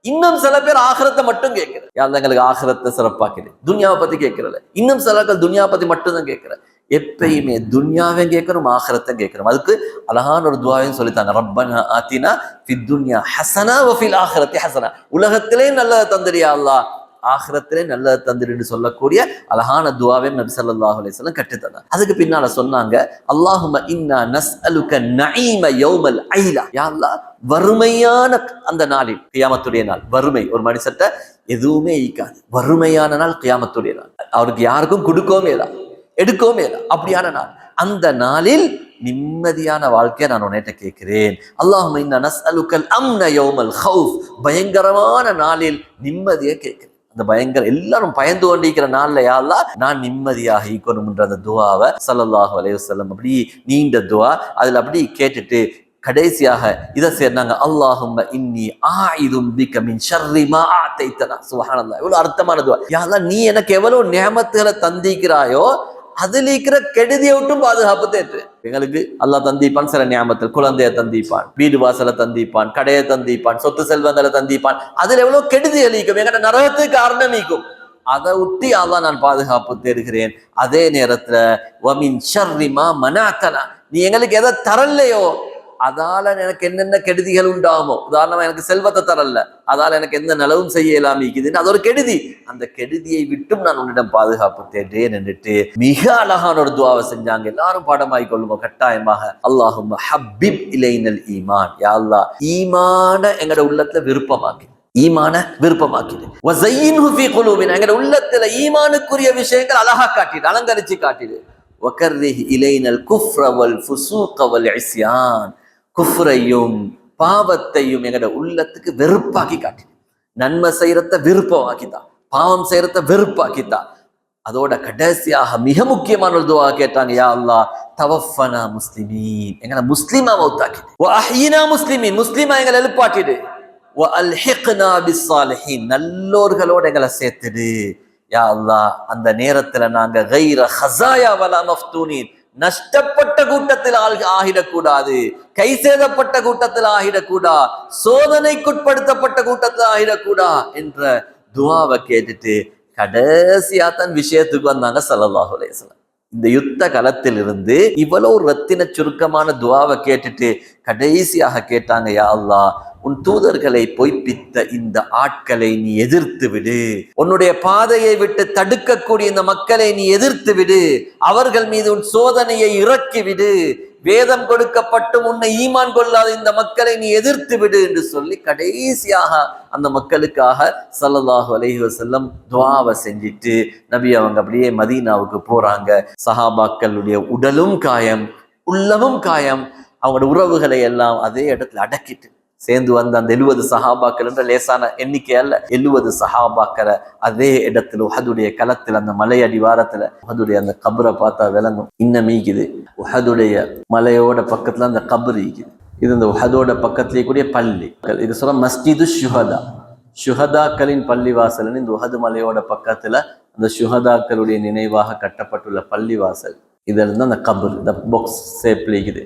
Speaker 1: இன்னும் சில பேர் ஆகிரத்தை மட்டும் கேட்கிற, யார் எங்களுக்கு ஆகிரத்தை சிறப்பாக்குது, துன்யாவை பத்தி கேட்கறல. இன்னும் சிலர்கள் துன்யாவை பத்தி மட்டும் தான் கேட்கிற. எப்பயுமே துன்யாவை கேட்கிறோம், ஆகிரத்தை கேட்கிறோம். அதுக்கு அழகான ஒரு துஆவையும் சொல்லித்தாங்க, ரப்பனா ஆத்தினா ஃபித் துன்யா ஹஸனா வ ஃபில் ஆகிரத்தி ஹஸனா. உலகத்திலே நல்லதை தந்திரியா அல்லாஹ், ஆகிரத்திலே நல்லதை தந்திரின்னு சொல்லக்கூடிய அழகான துஆவை நபி ஸல்லல்லாஹு அலைஹி வஸல்லம் கற்றுத்தந்தாங்க. அதுக்கு பின்னால சொன்னாங்க, அல்லாஹும்ம இன்னா நஸ்அலுக நஈம யௌமல் ஐலா. யா அல்லாஹ், வறுமையான அந்த நாளில், கியாமத்துடைய நாள், வறுமை ஒரு மனுஷட்ட எதுவுமே ஈக்காது, வறுமையான நாள் கியாமத்துடைய நாள், அவருக்கு யாருக்கும் கொடுக்கவும் இல்லை எடுக்கவும் இல்லை, அப்படியான நாள். அந்த நாளில் நிம்மதியான வாழ்க்கையை நான் உன்னிட்ட கேட்கிறேன். அல்லாஹும்ம இன்னா நஸ்அலுகல் அம்ன யௌமல் ஹௌஃப். பயங்கரமான நாளில் நிம்மதியை கேட்கிறேன். அந்த பயங்கர எல்லாரும் பயந்து கொண்டிருக்கிற நாள்ல யா அல்லாஹ் நான் நிம்மதியாக ஈக்கணும்ன்ற அந்த துஆவை ஸல்லல்லாஹு அலைஹி வஸல்லம் அப்படி நீண்ட துஆ, அதுல அப்படி கேட்டுட்டு கடைசியாக இதை சேர்ந்தாங்க, அல்லாஹும்ம இன்னி ஆயிதும் பிக மின் ஷர்ரி மா ஆதைதனா. சுப்ஹானல்லாஹ், எவ்வளவு அர்த்தமான துஆ. யா அல்லாஹ், நீ எனக்கு எவ்வளவு நியமத்துகளை தந்திக்கிறாயோ அதுல இருக்கிற கெடுதியை விட்டும் பாதுகாப்பு தேற்று. எங்களுக்கு அல்லாஹ் தந்திப்பான் சில நியாமத்தில், குழந்தைய தந்திப்பான், வீடு வாசலை தந்திப்பான், கடையை தந்திப்பான், சொத்து செல்வங்களை தந்திப்பான். அதுல எவ்வளவு கெடுதி அளிக்கும், எங்கட நரகத்துக்கு காரணமிக்கும். அதை விட்டு அல்லாஹ் நான் பாதுகாப்பு தேடுகிறேன். அதே நேரத்துல வமின் ஷர்ரி மா மனாத்தனா, நீ எங்களுக்கு எதை தரலையோ அதால எனக்கு என்னென்ன கெடுதிகள் உண்டாமோ, உதாரணமா எனக்கு செல்வத்தை தரல, அதால எனக்கு எந்த நலவும் செய்ய இயலாமிக்குதுன்னு அது ஒரு கெடுதி. அந்த கெடுதியை விட்டும் நான் உன்னிடம் பாதுகாப்பு தேடுறேன் என்றுட்டு மிக அழகான ஒரு துஆவை செஞ்சாங்க. எல்லாரும் பாடமாய் கொள்ளுவோம் கட்டாயமாக. அல்லாஹும்ம ஹப்பிப் இலைனல் ஈமான். யா அல்லாஹ், ஈமான எங்கட உள்ளத்துல விருப்பமாக்கி, ஈமான விருப்பமாக்கிடு. வஸய்யின்ஹு ஃபீ குலூபினா, எங்கட உள்ளத்துல ஈமானுக்குரிய விஷயங்கள் அழகா காட்டிடு, அலங்கரிச்சு காட்டிடு. வகர்ரிஹ் இலைனல் குஃப்ர வல் ஃபுசூக வல் இஸ்யான். குஃப்ரையும் பாவத்தையும் எங்கட உள்ளத்துக்கு வெறுப்பாக்கி காட்டி, நன்மை செய்யறத விருப்பமாக்கித்தான், பாவம் செய்யறத வெறுப்பாக்கித்தான். அதோட கடைசியாக மிக முக்கியமான ஒரு துஆ கேட்டாங்க, யா அல்லாஹ் தவஃபனா முஸ்லிமீன், எங்களை முஸ்லிமா மௌத்தாக்கிடு. வ அஹ்யினா முஸ்லிமீன், முஸ்லிமா எங்களை எழுப்பாட்டிடு. வ அல்ஹிக்னா பிஸ்ஸாலிஹீன், நல்லோர்களோட எங்களை சேர்த்துடு. யா அல்லாஹ், அந்த நேரத்துல நாங்க கைர ஹஸாயா வலா மஃப்தூனீன், நஷ்டப்பட்ட கூட்டத்தில் ஆகிடக்கூடாது, கை சேதப்பட்ட கூட்டத்தில் ஆகிடக்கூடா, சோதனைக்குட்படுத்தப்பட்ட கூட்டத்தில் ஆகிடக்கூடா என்ற துஆவை கேட்டுட்டு கடைசியா தான் விஷயத்துக்கு வந்தாங்க ஸல்லல்லாஹு அலைஹி வஸல்லம். இந்த யுத்த களத்தில் இருந்து இவ்வளவு ரத்தின சுருக்கமான துஆவை கேட்டுட்டு கடைசியாக கேட்டாங்க, யா அல்லாஹ், உன் தூதர்களை பொய்ப்பித்த இந்த ஆட்களை நீ எதிர்த்து விடு, உன்னுடைய பாதையை விட்டு தடுக்கக்கூடிய இந்த மக்களை நீ எதிர்த்து விடு, அவர்கள் மீது உன் சோதனையை இறக்கி விடு, வேதம் கொடுக்கப்பட்டும் உன்னை ஈமான் கொள்ளாத இந்த மக்களை நீ எதிர்த்து விடு என்று சொல்லி கடைசியாக அந்த மக்களுக்காக ஸல்லல்லாஹு அலைஹி வஸல்லம் துஆவை செஞ்சிட்டு நபி அவங்க அப்படியே மதீனாவுக்கு போறாங்க. சஹாபாக்களுடைய உடலும் காயம், உள்ளமும் காயம், அவங்களோட உறவுகளை எல்லாம் அதே இடத்துல அடக்கிட்டு சேர்ந்து வந்த அந்த 70 சஹாபாக்கள் என்ற லேசான எண்ணிக்கை அல்ல, 70 சஹாபாக்களை அதே இடத்துல உஹதுடைய களத்தில், அந்த மலை அடிவாரத்துல உஹதுடைய அந்த கபரை பார்த்தா விளங்கும். இன்னும் ஈக்குது உஹதுடைய மலையோட பக்கத்துல அந்த கபர் ஈக்குது. இது இந்த உஹதோட பக்கத்திலே கூடிய பள்ளி, இது சொல்ல மஸ்ஜிது ஷுஹதா, ஷுஹதாக்களின் பள்ளிவாசல். இந்த உஹது மலையோட பக்கத்துல அந்த ஷுஹதாக்களுடைய நினைவாக கட்டப்பட்டுள்ள பள்ளிவாசல். இதுல இருந்து அந்த கபர், இந்த பாக்ஸ் ஷேப்ல இருக்குது,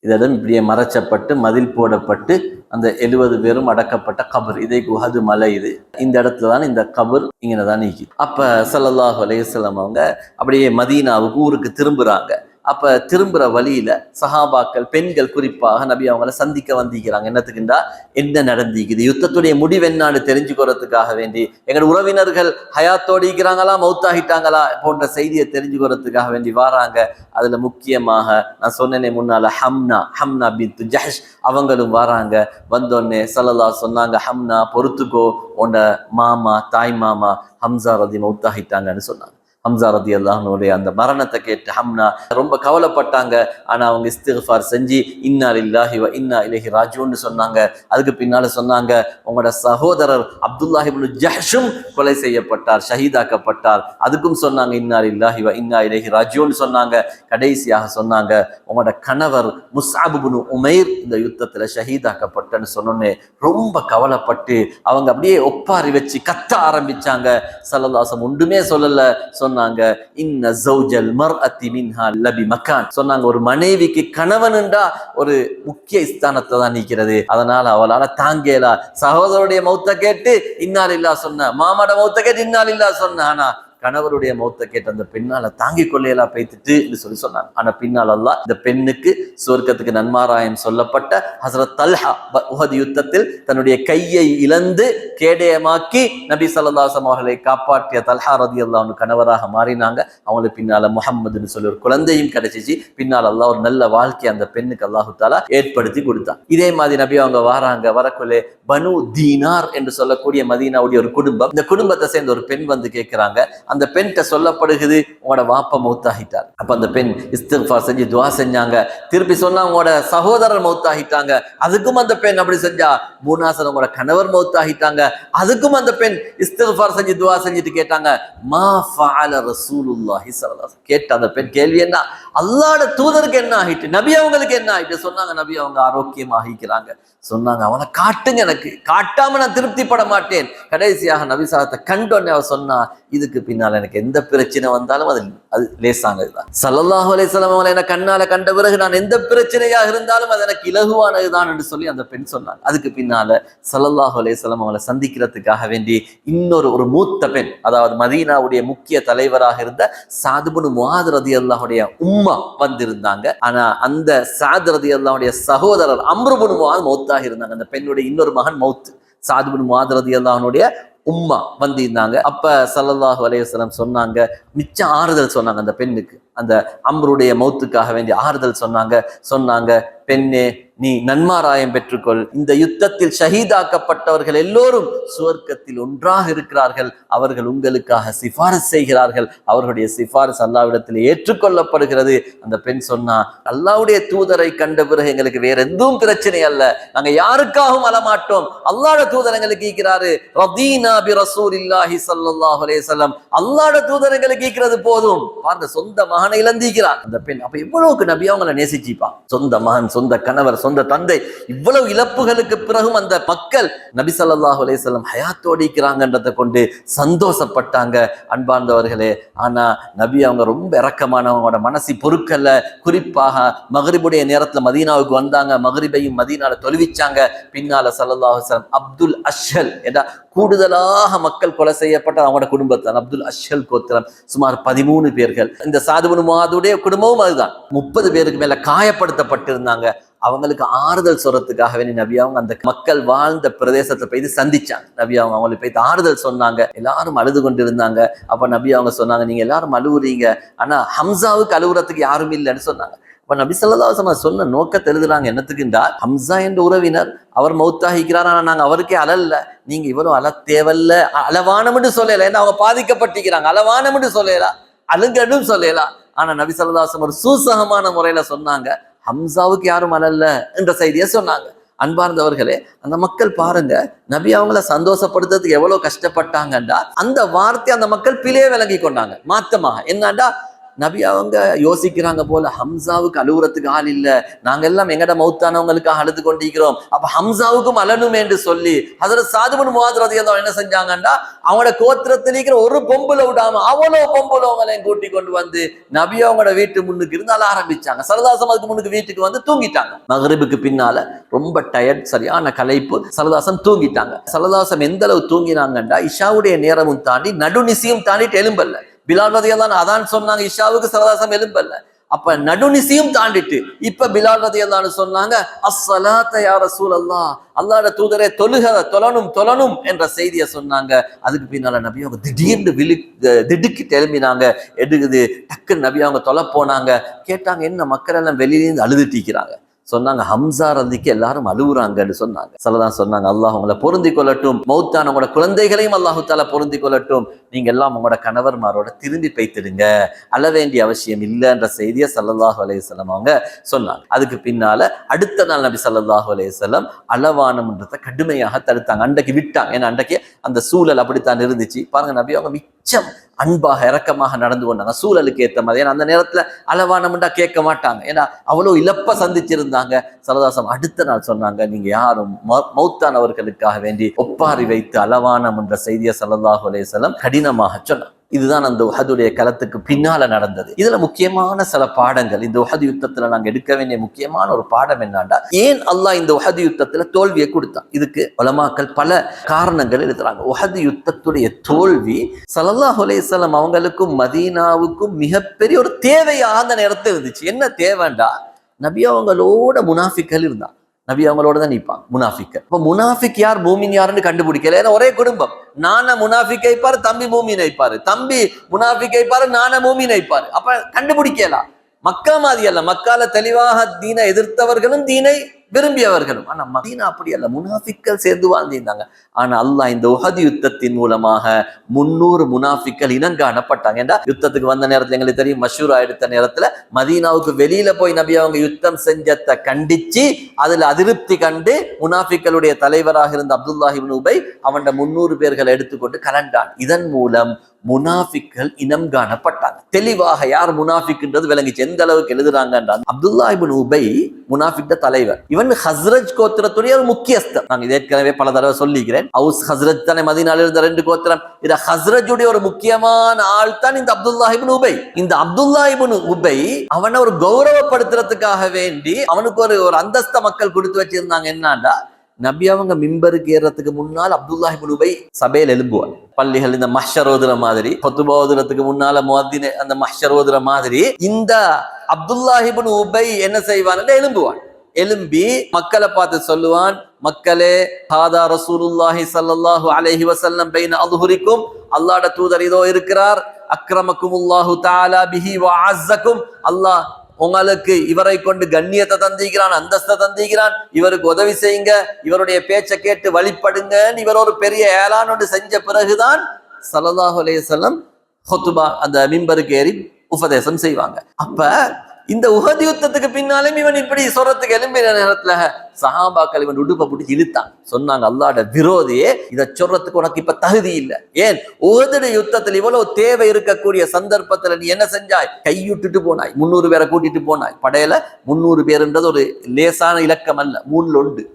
Speaker 1: இதெல்லாம் இப்படியே மறைச்சப்பட்டு மதில் போடப்பட்டு அந்த 70 பேரும் அடக்கப்பட்ட கபர். இதை உஹது மலை. இது இந்த இடத்துல தான் இந்த கபர் இங்கதான் நீக்கி. அப்ப ஸல்லல்லாஹு அலைஹி வஸல்லம் அவங்க அப்படியே மதீனாவுக்கு ஊருக்கு திரும்புறாங்க. அப்ப திரும்புற வழியில சஹாபாக்கள், பெண்கள் குறிப்பாக நபி அவங்களை சந்திக்க வந்திருக்கிறாங்க. என்னத்துக்குண்டா என்ன நடந்திக்குது, யுத்தத்துடைய முடிவு என்னான்னு தெரிஞ்சுக்கிறதுக்காக வேண்டி, எங்களோட உறவினர்கள் ஹயாத்தோடு இருக்கிறாங்களா மௌத்தாகிட்டாங்களா போன்ற செய்தியை தெரிஞ்சுக்கிறதுக்காக வேண்டி வாராங்க. அதுல முக்கியமாக நான் சொன்னேனே முன்னால ஹம்னா பின்த் ஜஹஷ் அவங்களும் வாராங்க. வந்தோடனே ஸல்லல்லாஹு சொன்னாங்க, ஹம்னா பொறுத்துக்கோ, உன்ட மாமா, தாய் மாமா ஹம்சா ரதி மௌத்தாகிட்டாங்கன்னு சொன்னாங்க. ஹம்சா ரலியல்லாஹு அன்ஹுடைய அந்த மரணத்தை கேட்டு ஹம்னா ரொம்ப கவலைப்பட்டாங்க. ஆனா அவங்க இஸ்திக்ஃபார் செஞ்சு இன்னா லில்லாஹி வ இன்னா இலைஹி ராஜிஊன்னு சொன்னாங்க. அதுக்கு பின்னால சொன்னாங்க, உங்களோட சகோதரர் அப்துல்லாஹ் இப்னு ஜஹ்ஷும் கொலை செய்யப்பட்டார், ஷஹீதாக்கப்பட்டார். அதுக்கும் சொன்னாங்க இன்னா லில்லாஹி வ இன்னா இலைஹி ராஜிஊன்னு சொன்னாங்க. கடைசியாக சொன்னாங்க, உங்களோட கணவர் முஸ்அப் இப்னு உமைர் இந்த யுத்தத்துல ஷஹீதாக்கப்பட்டன்னு சொன்னோன்னே ரொம்ப கவலைப்பட்டு அவங்க அப்படியே ஒப்பாரி வச்சு கத்த ஆரம்பிச்சாங்க. ஸல்லல்லாஹு அலைஹி வஸல்லம் ஒன்றுமே சொல்லல. சொன்னாங்க இன்ன ஜௌஜல் மர்அத்தி மின்ஹா லபி மக்கான் சொன்னாங்க, ஒரு மனைவிக்கு கணவன் என்றா ஒரு முக்கிய ஸ்தானத்தை தான் நிற்கிறது. அதனால அவளால தாங்கேலா. சகோதரருடைய மௌத்த கேட்டு இன்னாலில்லா சொன்ன, மாமாட மௌத்த கேட்டு இன்னாலில்லா சொன்ன, ஆனா கணவருடைய மௌத்த கேட்டு அந்த பெண்ணால தாங்கிக் கொள்ளையெல்லாம் பேத்துட்டு சொல்லி சொன்னாங்க. ஆனா பின்னால் அல்லாஹ் இந்த பெண்ணுக்கு சுவர்க்கத்துக்கு நன்மாராயம் சொல்லப்பட்ட ஹஸரத் தல்ஹா உஹது யுத்தத்தில் தன்னுடைய கையை இழந்து கேடயமாக்கி நபி ஸல்லல்லாஹு அலைஹி வஸல்லம் அவர்களை காப்பாற்றிய தல்ஹா ரலியல்லாஹு அன்ஹு கணவராக மாறினாங்க. அவங்களுக்கு பின்னால முஹம்மதுன்னு சொல்லி ஒரு குழந்தையும் கிடைச்சிச்சு. பின்னால் அல்லாஹ் ஒரு நல்ல வாழ்க்கையை அந்த பெண்ணுக்கு அல்லாஹு தஆலா ஏற்படுத்தி கொடுத்தான். இதே மாதிரி நபி அவங்க வராங்க, வரக்குள்ளே பனு தீனார் என்று சொல்லக்கூடிய மதீனாவுடைய ஒரு குடும்பம், இந்த குடும்பத்தை சேர்ந்த ஒரு பெண் வந்து கேட்கிறாங்க. அந்த பெண்கிட்ட சொல்லப்படுகிறது, உங்களோட வாப்பா மௌத்தாகிட்டார். அப்ப அந்த பெண் இஸ்திக்ஃபார் செஞ்சு துஆ செஞ்சாங்க. திருப்பி சொன்னா உங்களோட சகோதரர் மௌத்தாகிட்டாங்க. அதுக்கும் அந்த பெண் அப்படி செஞ்சா. மூணாவது உங்களோட கணவர் மௌத்தாகிட்டாங்க. அதுக்கும் அந்த பெண் இஸ்திக்ஃபார் செஞ்சு துஆ செஞ்சுட்டு கேட்டாங்க, மா ஃபஅல ரசூலுல்லாஹி ஸல்லல்லாஹு அலைஹி வஸல்லம். கேட்ட அந்த பெண் கேள்வி என்ன, அல்லாஹ்வுடைய தூதருக்கு என்ன ஆகிட்டு, நபி அவங்களுக்கு என்ன ஆகிட்டு சொன்னாங்க. நபி அவங்க ஆரோக்கியமாகிக்கிறாங்க. சொன்னாங்க, அவனை காட்டுங்க, எனக்கு காட்டாம நான் திருப்திப்பட மாட்டேன். கடைசியாக நபி ஸல்லல்லாஹு கண்டோன்னே அவ சொன்னா, இதுக்கு பின்னால் எனக்கு எந்த பிரச்சனை வந்தாலும் அது லேசானதுதான். ஸல்லல்லாஹு அலைஹி வஸல்லம் அவங்களை என்ன கண்ணால கண்ட பிறகு நான் எந்த பிரச்சனையாக இருந்தாலும் அது எனக்கு இலகுவானதுதான் என்று சொல்லி அந்த பெண் சொன்னாங்க. அதுக்கு பின்னால ஸல்லல்லாஹு அலைஹி வஸல்லம் அவங்களை சந்திக்கிறதுக்காக வேண்டி இன்னொரு மூத்த பெண், அதாவது மதீனாவுடைய முக்கிய தலைவராக இருந்த ஸஅத் இப்னு முஆத் ரலியல்லாஹுடைய உம்மா வந்திருந்தாங்க. ஆனா அந்த ஸஅத் ரலியல்லாஹுடைய சகோதரர் அம்ர் இப்னு முஆத் மௌத்தாக இருந்தாங்க. அந்த பெண்ணுடைய இன்னொரு மகன் மௌத். ஸஅத் இப்னு முஆத் ரலியல்லாஹுடைய உம்மா வந்திருந்தாங்க. அப்ப ஸல்லல்லாஹு அலைஹி வஸல்லம் சொன்னாங்க, மிச்சம் ஆறுதல் சொன்னாங்க அந்த பெண்ணுக்கு. அந்த அம்ருடைய மௌத்துக்காக வேண்டிய ஆறுதல் சொன்னாங்க, பெண்ணே நீ நன்மாராயம் பெற்றுக்கொள். இந்த யுத்தத்தில் ஷஹீதாக்கப்பட்டவர்கள் எல்லோரும் சுவர்க்கத்தில் ஒன்றாக இருக்கிறார்கள். அவர்கள் உங்களுக்காக சிபாரிசு செய்கிறார்கள். அவர்களுடைய சிபாரிசு அல்லாஹ்விடத்தில் ஏற்றுக்கொள்ளப்படுகிறது. அந்த பெண் சொன்னா, அல்லாஹ்வுடைய தூதரை கண்ட பிறகு எங்களுக்கு வேற எதுவும் பிரச்சனை அல்ல, நாங்க யாருக்காகவும் அழமாட்டோம். அல்லாஹ்வுடைய தூதர் எங்களுக்கு ஈக்கிறாரு. ரதீனா பி ரசூலில்லாஹி ஸல்லல்லாஹு அலைஹி வஸல்லம். அல்லாஹ்வுடைய தூதர் எங்களுக்கு ஈக்கிறது போதும். பாருங்க, சொந்த மகனை இழந்திருக்கிறார் அந்த பெண். அப்ப எவ்வளவுக்கு நபி அவங்களை நேசிச்சிப்பா. சொந்த மகன், சொந்த கணவர், சொந்த தந்தை, இவ்வளவு இழப்புகளுக்கு பிறகும் அந்த மக்கள் நபி ஸல்லல்லாஹு அலைஹி வஸல்லம் ஹயாத்தோடு இருக்கிறாங்கன்றதை கொண்டு சந்தோஷப்பட்டாங்க. அன்பார்ந்தவர்களே, ஆனா நபி அவங்க ரொம்ப இரக்கமானவங்களோட மனசு பொறுக்கல்ல. குறிப்பாக மக்ரிபுடைய நேரத்துல மதீனாவுக்கு வந்தாங்க. மக்ரிபையும் மதீனால தொழுவிச்சாங்க. பின்னால ஸல்லல்லாஹு அலைஹி வஸல்லம் அப்துல் அஷ்ஹல் என்ற கூடுதலாக மக்கள் கொலை செய்யப்பட்ட அவங்களோட குடும்பத்தான் அப்துல் அஷ்ஹல் கோத்திரம், சுமார் 13 பேர்கள். இந்த ஸஅத் இப்னு முஆதுடைய குடும்பமும் அதுதான். 30 பேருக்கு மேல காயப்படுத்தப்பட்டிருந்தாங்க. அவங்களுக்கு ஆறுதல் சொல்றதுக்காக வேண்டி நபி அவங்க அந்த மக்கள் வாழ்ந்த பிரதேசத்தை போய் சந்திச்சாங்க. நபி அவங்க அவங்களுக்கு போய் ஆறுதல் சொன்னாங்க. எல்லாரும் அழுது கொண்டு இருந்தாங்க. அப்ப நபி அவங்க சொன்னாங்க, நீங்க எல்லாரும் அழுவுறீங்க, ஆனா ஹம்சாவுக்கு அழுகுறதுக்கு யாரும் இல்லைன்னு சொன்னாங்க. அப்ப நபி ஸல்லல்லாஹு அலைஹி வஸல்லம் சொன்ன நோக்கத்தை எழுதுறாங்க. என்னத்துக்குண்டா, ஹம்சா என்ற உறவினர் அவர் மௌத்தாகிக்கிறார், ஆனா நாங்க அவருக்கே அழல்ல, நீங்க இவ்வளவு அழ தேவல்ல, அளவானம்னு சொல்லல. ஏன்னா அவங்க பாதிக்கப்பட்டிருக்கிறாங்க, அளவானம்னு சொல்லலாம், அழுங்கன்னு சொல்லலாம். ஆனா நபி ஸல்லல்லாஹு அலைஹி வஸல்லம் ஒரு சூசகமான முறையில சொன்னாங்க, ஹம்சாவுக்கு யாரும் அழல்ல என்ற செய்தியை சொன்னாங்க. அன்பார்ந்தவர்களே, அந்த மக்கள் பாருங்க, நபி அவங்கள சந்தோஷப்படுத்துறதுக்கு எவ்வளவு கஷ்டப்பட்டாங்கண்டா, அந்த வார்த்தை அந்த மக்கள் பிழைய விளங்கி கொண்டாங்க. மாத்தமாக என்னண்டா, நபி அவங்க யோசிக்கிறாங்க போல, ஹம்சாவுக்கு அழுகுறதுக்கு ஆள் இல்ல, நாங்க எல்லாம் எங்கட மௌத்தானவங்களுக்காக அழுது கொண்டிருக்கிறோம், அப்ப ஹம்சாவுக்கும் அழனுமே என்று சொல்லி ஹஜ்ரத் ஸஅத் இப்னு முஆத் ரலியல்லாஹு என்ன செஞ்சாங்கன்னா, அவங்களோட கோத்திரத்தில் இருக்கிற ஒரு பொம்புல விடாம அவ்வளோ பொம்புலவங்களையும் கூட்டி கொண்டு வந்து நபி அவங்களோட வீட்டு முன்னுக்கு இருந்து அழ ஆரம்பிச்சாங்க. ஸல்லல்லாஹு அதுக்கு முன்னுக்கு வீட்டுக்கு வந்து தூங்கிட்டாங்க. மக்ரிபுக்கு பின்னால ரொம்ப டயர்ட், சரியான களைப்பு, ஸல்லல்லாஹு தூங்கிட்டாங்க. ஸல்லல்லாஹு எந்த அளவு தூங்கினாங்கண்டா, இஷாவுடைய நேரமும் தாண்டி நடுநிசியும் தாண்டிட்டு எழும்பல்ல. பிலால் ரலியல்லாஹு அதான் சொன்னாங்க, இஷாவுக்கு ஸல்லல்லாஹு எழும்பல்ல. அப்ப நடுநிசியும் தாண்டிட்டு இப்ப பிலால் ரலியல்லாஹு சொன்னாங்க, அஸ்ஸலாத்த யா ரசூலல்லாஹ், அல்லாஹ்வுடைய தூதரே தொழணும் என்ற செய்தியை சொன்னாங்க. அதுக்கு பின்னால நபி அவங்க திடீர்னு திடுக்கிட்டு எழும்பினாங்க. எடுக்குது டக்குன்னு நபி அவங்க தொலை போனாங்க. கேட்டாங்க, என்ன மக்கள் எல்லாம் வெளியிலேருந்து அழுதுட்டிக்கிறாங்க. சொன்னாங்க, ஹம்சா ரலிக்கு எல்லாரும் அழுகுறாங்கன்னு சொன்னாங்க. ஸல்லல்லாஹு சொன்னாங்க, அல்லாஹ் உங்களை பொருந்தி கொள்ளட்டும், மௌத்தான உங்களோட குழந்தைகளையும் அல்லாஹு தஆலா பொருந்தி கொள்ளட்டும், நீங்க எல்லாம் உங்களோட கணவர்மாரோட திரும்பி பைத்திடுங்க, அழ வேண்டிய அவசியம் இல்லைன்ற செய்தியை ஸல்லல்லாஹு அலைஹி வஸல்லம் அவங்க சொன்னாங்க. அதுக்கு பின்னால அடுத்த நாள் நபி ஸல்லல்லாஹு அலைஹி வஸல்லம் அளவானம்ன்றதை கடுமையாக தடுத்தாங்க. அன்றைக்கு விட்டாங்க, ஏன்னா அன்றைக்கு அந்த சூழல் அப்படித்தான் இருந்துச்சு. பாருங்க, நபி அவங்க மிச்சம் அன்பாக இரக்கமாக நடந்து கொண்டாங்க, சூழலுக்கு ஏற்ற மாதிரி. ஏன்னா அந்த நேரத்துல அளவானம்டா கேட்க மாட்டாங்க, ஏன்னா அவ்வளவு இழப்ப சந்திச்சிருந்தாங்க. ஸல்லல்லாஹு அடுத்த நாள் சொன்னாங்க, நீங்க யாரும் மௌத்தானவர்களுக்காக வேண்டி ஒப்பாரி வைத்து அளவானம் என்ற செய்தியை ஸல்லல்லாஹு அலைஹி வஸல்லம் கடினமாக சொன்னாங்க. இதுதான் அந்த உஹதுடைய களத்துக்கு பின்னால நடந்தது. இதுல முக்கியமான சில பாடங்கள், இந்த உஹது யுத்தத்துல நாங்க எடுக்க வேண்டிய முக்கியமான ஒரு பாடம் என்னன்னா, ஏன் அல்லாஹ் இந்த உஹது யுத்தத்துல தோல்வியை கொடுத்தான்? இதுக்கு உலமாக்கள் பல காரணங்கள் எழுதுறாங்க. உஹது யுத்தத்துடைய தோல்வி ஸல்லல்லாஹு அலைஹி வஸல்லம் அவங்களுக்கும் மதீனாவுக்கும் மிகப்பெரிய ஒரு தேவையாக அந்த நேரத்தில் இருந்துச்சு. என்ன தேவைண்டா, நபி அவங்களோட முனாஃபிக்கள் இருந்தான். நபி அவங்களோட தான் நிற்பான் முனாஃபிக். அப்ப முனாஃபிக் யார், மூமின் யாருன்னு கண்டுபிடிக்கல. ஏன்னா ஒரே குடும்பம். நான முனாஃபிக் ஐப்பாரு, தம்பி மூமின் ஐப்பாரு, தம்பி முனாஃபிக் ஐப்பாரு, நான மூமின் ஐப்பாரு. அப்ப கண்டுபிடிக்கலாம். மக்கா மாதிரி அல்ல. மக்கால தெளிவாக தீனை எதிர்த்தவர்களும் தீனை விரும்பியவர்களும். ஆனா மதீனா அப்படி அல்ல, முனாஃபிக்கள் சேர்ந்து வாழ்ந்திருந்தாங்க. ஆனா அல்லாஹ் இந்த உஹது யுத்தத்தின் மூலமாக 300 முனாஃபிக்கள் இனங்காணப்பட்டாங்க. ஏண்டா யுத்தத்துக்கு வந்த நேரத்துல எங்களுக்கு தெரியும், மஷூரா எடுத்த நேரத்துல மதீனாவுக்கு வெளியில போய் நபி அவங்க யுத்தம் செஞ்சத்தை கண்டிச்சு அதுல அதிருப்தி கண்டு முனாஃபிக்களுடைய தலைவராக இருந்த அப்துல்லாஹ் இப்னு உபை அவன் 300 பேர்களை எடுத்துக்கொண்டு கலண்டான். இதன் மூலம் முனாஃபிக்கள் இனம் காணப்பட்டாங்க. தெளிவாக யார் முனாஃபிக்ன்றது விளங்கிச்சு. எந்த அளவுக்கு எழுதுறாங்க, அப்துல்லாஹ் இப்னு உபை முனாஃபிக் தலைவர். இவன் ஹஸ்ரஜ் கோத்திரத்துடைய ஒரு முக்கியஸ்தர். நான் ஏற்கனவே பல தடவை சொல்லிக்கிறேன். அவுஸ் ஹஸ்ரஜ் தானே மதீனால இருந்த 2 கோத்திரம். இது ஹஸ்ரஜுடைய ஒரு முக்கியமான ஆள் தான் இந்த அப்துல்லாஹ் இப்னு உபை. இந்த அப்துல்லாஹ் இப்னு உபை அவனை ஒரு கௌரவப்படுத்துறதுக்காக வேண்டி அவனுக்கு ஒரு அந்தஸ்த மக்கள் கொடுத்து வச்சிருந்தாங்க. என்னன்னா, நபி அவங்க மிம்பருக்கு ஏறதுக்கு முன்னால் அப்துல்லாஹ் இப்னு உபை சபையில் எழும்புவார். பள்ளிகள் இந்த மஹ்ஷர் ஓதுற மாதிரி, ஃபத்வா ஓதுறதுக்கு முன்னால முஅத்தின் அந்த மஹ்ஷர் ஓதுற மாதிரி இந்த அப்துல்லாஹ் இப்னு உபை என்ன செய்வான், எழும்புவான். எழும்பி மக்களை பார்த்து சொல்லுவான், மக்களே, ஹாதா ரசூலுல்லாஹி ஸல்லல்லாஹு அலைஹி வஸல்லம் பைன அல்ஹுரிக்கும், அல்லாஹ்வுடைய தூதர் இதோ இருக்கிறார். அக்ரமக்குமுல்லாஹு தஆலா பிஹி வ அஸ்ஸக்கும், அல்லாஹ் உங்களுக்கு இவரை கொண்டு கண்ணியத்தை தந்திக்கிறான், அந்தஸ்தை தந்திக்கிறான். இவருக்கு உதவி செய்யுங்க, இவருடைய பேச்சை கேட்டு வழிபடுங்க. இவர் ஒரு பெரிய ஏலான் ஒன்று செஞ்ச பிறகுதான் ஸல்லல்லாஹு அலைஹி வஸல்லம் ஹுத்பா அந்த மிம்பருக்கு ஏறி உபதேசம் செய்வாங்க. அப்ப இந்த உஹது யுத்தத்துக்கு பின்னாலும் இவன் இப்படி சொல்றதுக்கு எழும்பின நேரத்துல சஹாபாக்கள் இவன் உடுப்பை பிடிச்சி இழுத்தான். சொன்னாங்க, அல்லாஹ்வுடைய விரோதியே, இதை சொல்றதுக்கு உனக்கு இப்ப தகுதி இல்லை. ஏன், உஹது யுத்தத்தில் இவ்வளவு தேவை இருக்கக்கூடிய சந்தர்ப்பத்துல நீ என்ன செஞ்சாய், கையுட்டுட்டு போனாய். 300 பேரை கூட்டிட்டு போனாய். படையில 300 பேருன்றது ஒரு லேசான இலக்கம் அல்ல, 3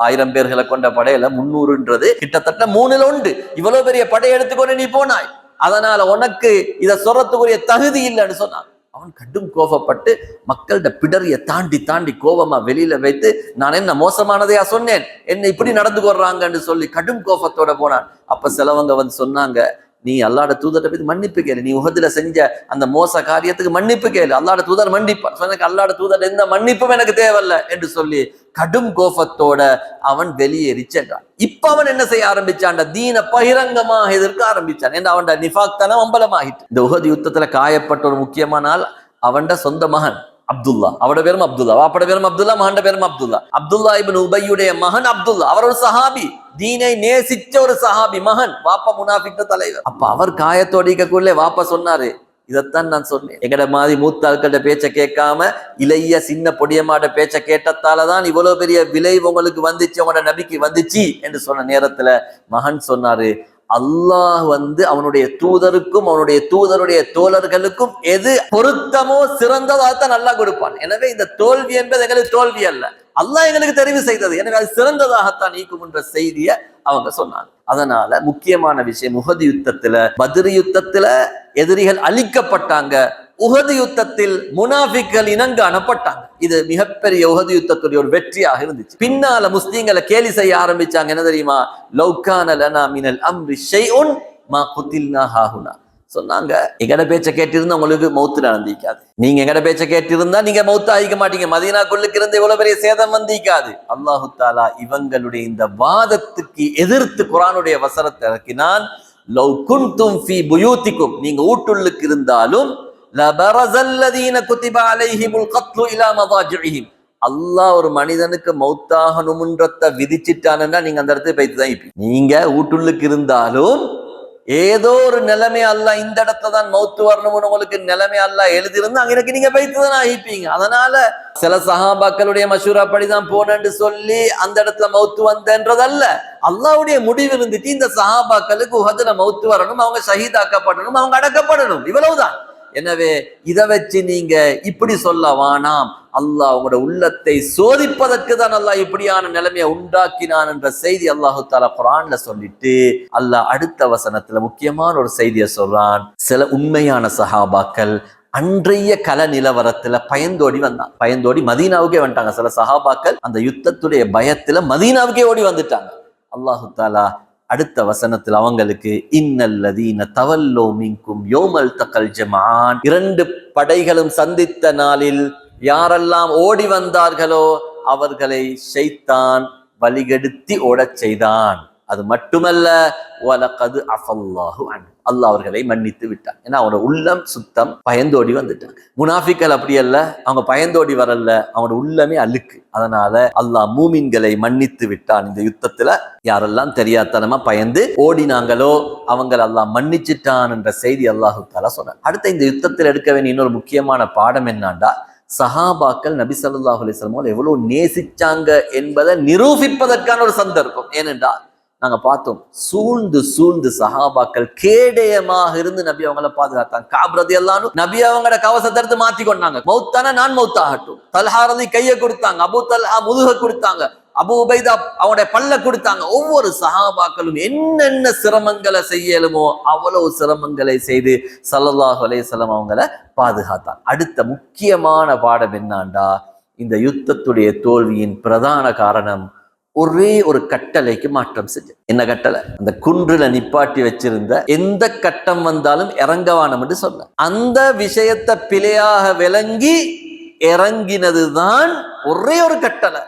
Speaker 1: 1000 பேர்களை கொண்ட படையில 300ன்றது கிட்டத்தட்ட 3 இவ்வளவு பெரிய படையை எடுத்துக்கொண்டு நீ போனாய். அதனால உனக்கு இதை சொல்றதுக்குரிய தகுதி இல்லைன்னு சொன்னான். அவன் கடும் கோபப்பட்டு மக்கள்கிட்ட பிடரிய தாண்டி கோபமா வெளியில வைத்து, நான் என்ன மோசமானதையா சொன்னேன், என்ன இப்படி நடந்து கொள்றாங்கன்னு சொல்லி கடும் கோபத்தோட போனான். அப்ப சிலவங்க வந்து சொன்னாங்க, நீ அல்லாஹ்வுடைய தூதர்கிட்ட போய் மன்னிப்பு கேளு, நீ உஹதுல செஞ்ச அந்த மோச காரியத்துக்கு மன்னிப்பு கேளு, அல்லாஹ்வுடைய தூதர் மன்னிப்பார். சொன்ன அல்லாஹ்வுடைய தூதர் எந்த மன்னிப்பும் எனக்கு தேவையில்ல என்று சொல்லி கடும் கோபத்தோட அவன் வெளியேறி சென்றான். இப்ப அவன் என்ன செய்ய ஆரம்பிச்சான், தீன பகிரங்கமாக எதிர்க்க ஆரம்பிச்சான். ஏன்னா அவன் நிஃபாக் தனம் அம்பலமாகிட்டு. இந்த உஹது யுத்தத்துல காயப்பட்ட ஒரு முக்கியமான ஆள் அவன் சொந்த மகன் அப்துல்லா. அவட பேரும் அப்துல்லா, வாப்பட பேரும் அப்துல்லா, மகன் பேரும் அப்துல்லா. அப்துல்லா இப்னு உபையுடைய மகன் அப்துல்லா. அவர் ஒரு சஹாபி, தீனை நேசிச்ச ஒரு சஹாபி. மகன், வாப்பா முனாஃபிக் தலைவர். அப்ப அவர் காயத்தோடிக்கக்குள்ளே வாப்பா சொன்னாரு, இதைத்தான் நான் சொன்னேன், எங்கட மாதிரி மூத்த ஆட்கள பேச்ச கேட்காம இளைய சின்ன பொடியமாட பேச்ச கேட்டதாலதான் இவ்வளவு பெரிய விளைவு உங்களுக்கு வந்துச்சு, உங்களோட நபிக்கு வந்துச்சு என்று சொன்ன நேரத்துல மகன் சொன்னாரு, அல்லாஹ் அவனுடைய தூதருக்கும் அவனுடைய தூதருடைய தோழர்களுக்கும் எது பொருத்தமோ சிறந்ததாகத்தான் அல்லாஹ் கொடுப்பான். எனவே இந்த தோல்வி என்பது எங்களுக்கு தோல்வி அல்ல, அல்லாஹ் எங்களுக்கு தெரிவு செய்தது. எனவே அது சிறந்ததாகத்தான் நீக்கும் என்ற செய்தியை அவங்க சொன்னாங்க. அதனால முக்கியமான விஷயம், உஹது யுத்தத்துல, பத்ர் யுத்தத்துல எதிரிகள் அழிக்கப்பட்டாங்க, உஹது யுத்தத்தில் முனாஃபிக்கள் இனங்காணப்பட்டாங்க. இது மிகப்பெரிய உஹது யுத்தத்துடைய ஒரு வெற்றியாக இருந்துச்சு. பின்னால முஸ்லீம்களை கேலி செய்ய ஆரம்பிச்சாங்க. என்ன தெரியுமா, லௌகான லனா மினல் அம்ரி ஷைஉன் மா குதில்னா ஹாஹுனா. சொன்னாங்க, எங்கட பேச்ச கேட்டிருந்தா உங்களுக்கு மௌத்து நடந்திக்காது, நீங்க எங்கட பேச்ச கேட்டிருந்தா நீங்க மௌத்து ஆகிக்க மாட்டீங்க, மதீனாக்குள்ளுக்கு இருந்து இவ்வளவு பெரிய சேதம் வந்திக்காது. அல்லாஹு தாலா இவங்களுடைய இந்த வாதத்துக்கு எதிர்த்து குர்ஆனுடைய வசனத்தை இறக்கினான். லவ் குன்தும் ஃபீ புயூதிக்கும், நீங்க ஊட்டுள்ளுக்கு இருந்தாலும், லபரஸல்லதீன குதிப அலைஹிமுல் கத்லு இலா மதாஜிஹிம், அல்லாஹ் ஒரு மனிதனுக்கு மௌத்தாகணும்ன்றத விதிச்சிட்டான்னா நீங்க அந்த இடத்துல போய்த்து தான் இருப்பீங்க. நீங்க ஊட்டுள்ளுக்கு இருந்தாலும் ஏதோ ஒரு நிலைமை அல்லாஹ் இந்த இடத்துல தான் மௌத்து வரணும்னு உங்களுக்கு நிலைமை அல்லாஹ் எழுதியிருந்தா அங்க நீங்க போய்த்து தான் ஆகிப்பீங்க. அதனால சில சஹாபாக்களுடைய மஷூரா படிதான் போனேன்னு சொல்லி அந்த இடத்துல மௌத்து வந்தன்றதல்ல, அல்லாஹ்வுடைய முடிவு இருந்துட்டு இந்த சஹாபாக்களுக்கு உஹதுல மௌத்து வரணும், அவங்க ஷஹீதாக்கப்படணும், அவங்க அடக்கப்படணும், இவ்வளவுதான். எனவே இதை வச்சு நீங்க இப்படி சொல்ல வானாம், அல்லாஹ் உங்களோட உள்ளத்தை சோதிப்பதற்கு தான் அல்லாஹ் இப்படியான நிலைமையை உண்டாக்கினான் என்ற செய்தி அல்லாஹு தாலா குர்ஆன்ல சொல்லிட்டு அல்லாஹ் அடுத்த வசனத்துல முக்கியமான ஒரு செய்தியை சொல்றான். சில உண்மையான சஹாபாக்கள் அன்றைய கல நிலவரத்துல பயந்தோடி மதீனாவுக்கே வந்துட்டாங்க. சில சஹாபாக்கள் அந்த யுத்தத்துடைய பயத்துல மதீனாவுக்கே ஓடி வந்துட்டாங்க. அல்லாஹு தாலா அடுத்த வசனத்தில் அவங்களுக்கு இன்னல்லதீன தவல்லோ மின்கும் யௌமல் தகல் ஜமான், இரண்டு படைகளும் சந்தித்த நாளில் யாரெல்லாம் ஓடி வந்தார்களோ அவர்களை ஷைத்தான் வழிகெடுத்தி ஓடச் செய்தான். அது மட்டுமல்ல, வலகது அஃபல்லாஹு அன்ஹு, அல்லாஹ் அவர்களை மன்னித்து விட்டான். ஏன்னா அவனோட உள்ளம் சுத்தம், பயந்தோடி வந்துட்டாங்க. முனாஃபிக்கள் அப்படி அல்ல, அவங்க பயந்தோடி வரல, அவனோட உள்ளமே அழுக்கு. அதனால அல்லாஹ் மூமின்களை மன்னித்து விட்டான். இந்த யுத்தத்துல யாரெல்லாம் தெரியாதனமா பயந்து ஓடினாங்களோ அவங்களை அல்லாஹ் மன்னிச்சிட்டான் என்ற செய்தி அல்லாஹு தஆலா சொன்னார். அடுத்த இந்த யுத்தத்தில் எடுக்க வேண்டிய இன்னொரு முக்கியமான பாடம் என்னன்னா, சஹாபாக்கள் நபி ஸல்லல்லாஹு அலைஹி வஸல்லம் எவ்வளவு நேசிச்சாங்க என்பதை நிரூபிப்பதற்கான ஒரு சந்தர்ப்பம். ஏனென்றால் நாங்க பார்த்தோம், சூழ்ந்து சஹாபாக்கள் கேடயமாக இருந்து நபி அவங்கள பாதுகாத்தாங்க. காப் ரலியல்லாஹு அன்ஹு நபி அவங்களோட கவசத்தை எடுத்து மாத்தி கொண்டாங்க. மௌத்தானா நான் மௌத்தாகட்டும். தல்ஹா ரலி கையை கொடுத்தாங்க, அபூ தல்ஹா முதுக கொடுத்தாங்க, அபூ உபைதா அவங்களுடைய பல்ல கொடுத்தாங்க. ஒவ்வொரு சஹாபாக்களும் என்னென்ன சிரமங்களை செய்யலுமோ அவ்வளவு சிரமங்களை செய்து ஸல்லல்லாஹு அலைஹி வஸல்லம் அவங்கள பாதுகாத்தாங்க. அடுத்த முக்கியமான பாடம் என்னாண்டா, இந்த யுத்தத்துடைய தோல்வியின் பிரதான காரணம் ஒரே ஒரு கட்டளைக்கு மாற்றம் செஞ்சு. என்ன கட்டளை? அந்த குன்றுல நிப்பாட்டி வச்சிருந்த எந்த கட்டம் வந்தாலும் இறங்கவானம் என்று சொன்ன அந்த விஷயத்தை பிழையாக விளங்கி இறங்கினதுதான் ஒரே ஒரு கட்டளை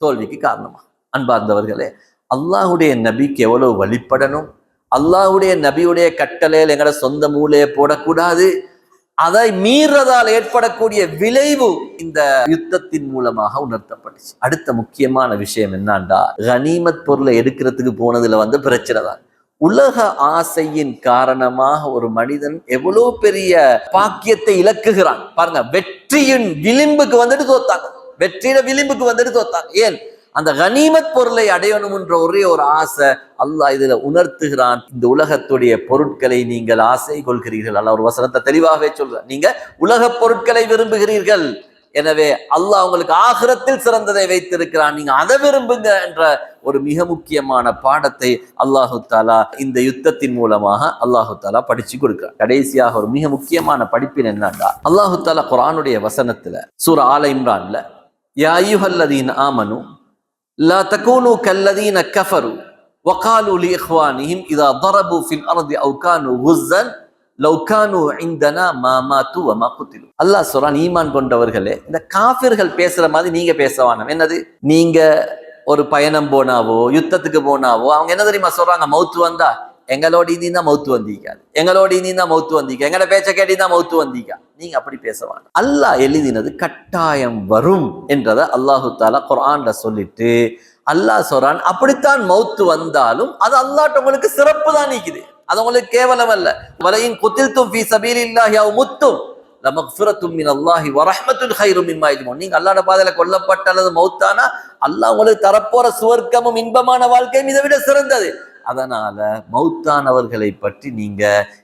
Speaker 1: தோல்விக்கு காரணமா. அன்பார்ந்தவர்களே, அல்லாஹுடைய நபிக்கு எவ்வளவு வழிபடணும், அல்லாஹுடைய நபியுடைய கட்டளையில் எங்கட சொந்த மூலையை போடக்கூடாது, அதை மீறதால் ஏற்படக்கூடிய விளைவு இந்த யுத்தத்தின் மூலமாக உணர்த்தப்பட்டுச்சு. அடுத்த முக்கியமான விஷயம் என்னன்னா, கனிமத் பொருளை எடுக்கிறதுக்கு போனதுல பிரச்சனை தான். உலக ஆசையின் காரணமாக ஒரு மனிதன் எவ்வளவு பெரிய பாக்கியத்தை இழக்குகிறான் பாருங்க. வெற்றியின் விளிம்புக்கு தோத்தாங்க, வெற்றியில விளிம்புக்கு தோத்தாங்க. ஏன்? அந்த கனிமத் பொருளை அடையணும் என்ற ஒரே ஒரு ஆசை அல்லாஹ் இதுல உணர்த்துகிறான். இந்த உலகத்துடைய பொருட்களை நீங்கள் ஆசை கொள்கிறீர்கள். அல்லாஹ் ஒரு வசனத்தை தெளிவாகவே சொல்ற, நீங்க உலக பொருட்களை விரும்புகிறீர்கள், எனவே அல்லாஹ் உங்களுக்கு ஆகிரத்தில் சிறந்ததை வைத்திருக்கிறான், நீங்க அதை விரும்புங்க என்ற ஒரு மிக முக்கியமான பாடத்தை அல்லாஹு தாலா இந்த யுத்தத்தின் மூலமாக அல்லாஹு தாலா படிச்சு கொடுக்கிறார். கடைசியாக ஒரு மிக முக்கியமான படிப்பின் என்னன்னா, அல்லாஹு தாலா குர்ஆனுடைய வசனத்துல சூரா ஆல இம்ரான்ல யா அய்யுஹல்லதீன ஆமனு லா தகூனு கல்லதீன கஃபரு வகாலு லிஇக்வானிஹிம் இதா ضربوا في الارض او كانوا غزا لو كانوا عندنا ما ماتوا وما قتلوا. அல்லாஹ் சொல்றான், ஈமான் கொண்டவர்களே, இந்த காஃபிர்கள் பேசுற மாதிரி நீங்க பேசவானம். என்னது? நீங்க ஒரு பயணம் போனாவோ யுத்தத்துக்கு போனாவோ அவங்க என்ன தெரியுமா சொல்றாங்க? மௌத்து வந்தா எங்களோட இனிதான் மௌத்து வந்திக்காது, எங்களோட இனிதான் மௌத்து வந்திக்க, எங்களோட பேச்ச கேட்டிதான் மௌத்து வந்திக்கா. நீங்க அப்படி பேசவான. அல்லாஹ் எழுதினது கட்டாயம் வரும் என்றதை அல்லாஹு தாலா குர்ஆன்ல சொல்லிட்டு அல்லாஹ் சொல்றான், அப்படித்தான் மௌத்து வந்தாலும் அது அல்லாஹ்ட்ட உங்களுக்கு சிறப்பு தான் நீக்குது, அது உங்களுக்கு கேவலம் அல்ல. வலையின் குத்தில்தும் ஃபீ சபீலில்லாஹி அவ் முத்தும் லமக்ஃபிரத்தும் மினல்லாஹி வ ரஹ்மத்துன் கைரும் மிம்மா யஜ்மூன். நீங்க அல்லாஹ்வுடைய பாதையில கொல்லப்பட்ட அல்லது மௌத்தானா அல்லாஹ் உங்களுக்கு தரப்போற சுவர்க்கமும் இன்பமான வாழ்க்கையும் இதை விட சிறந்தது. அதனால மௌத்தானவர்களை பற்றி நீங்க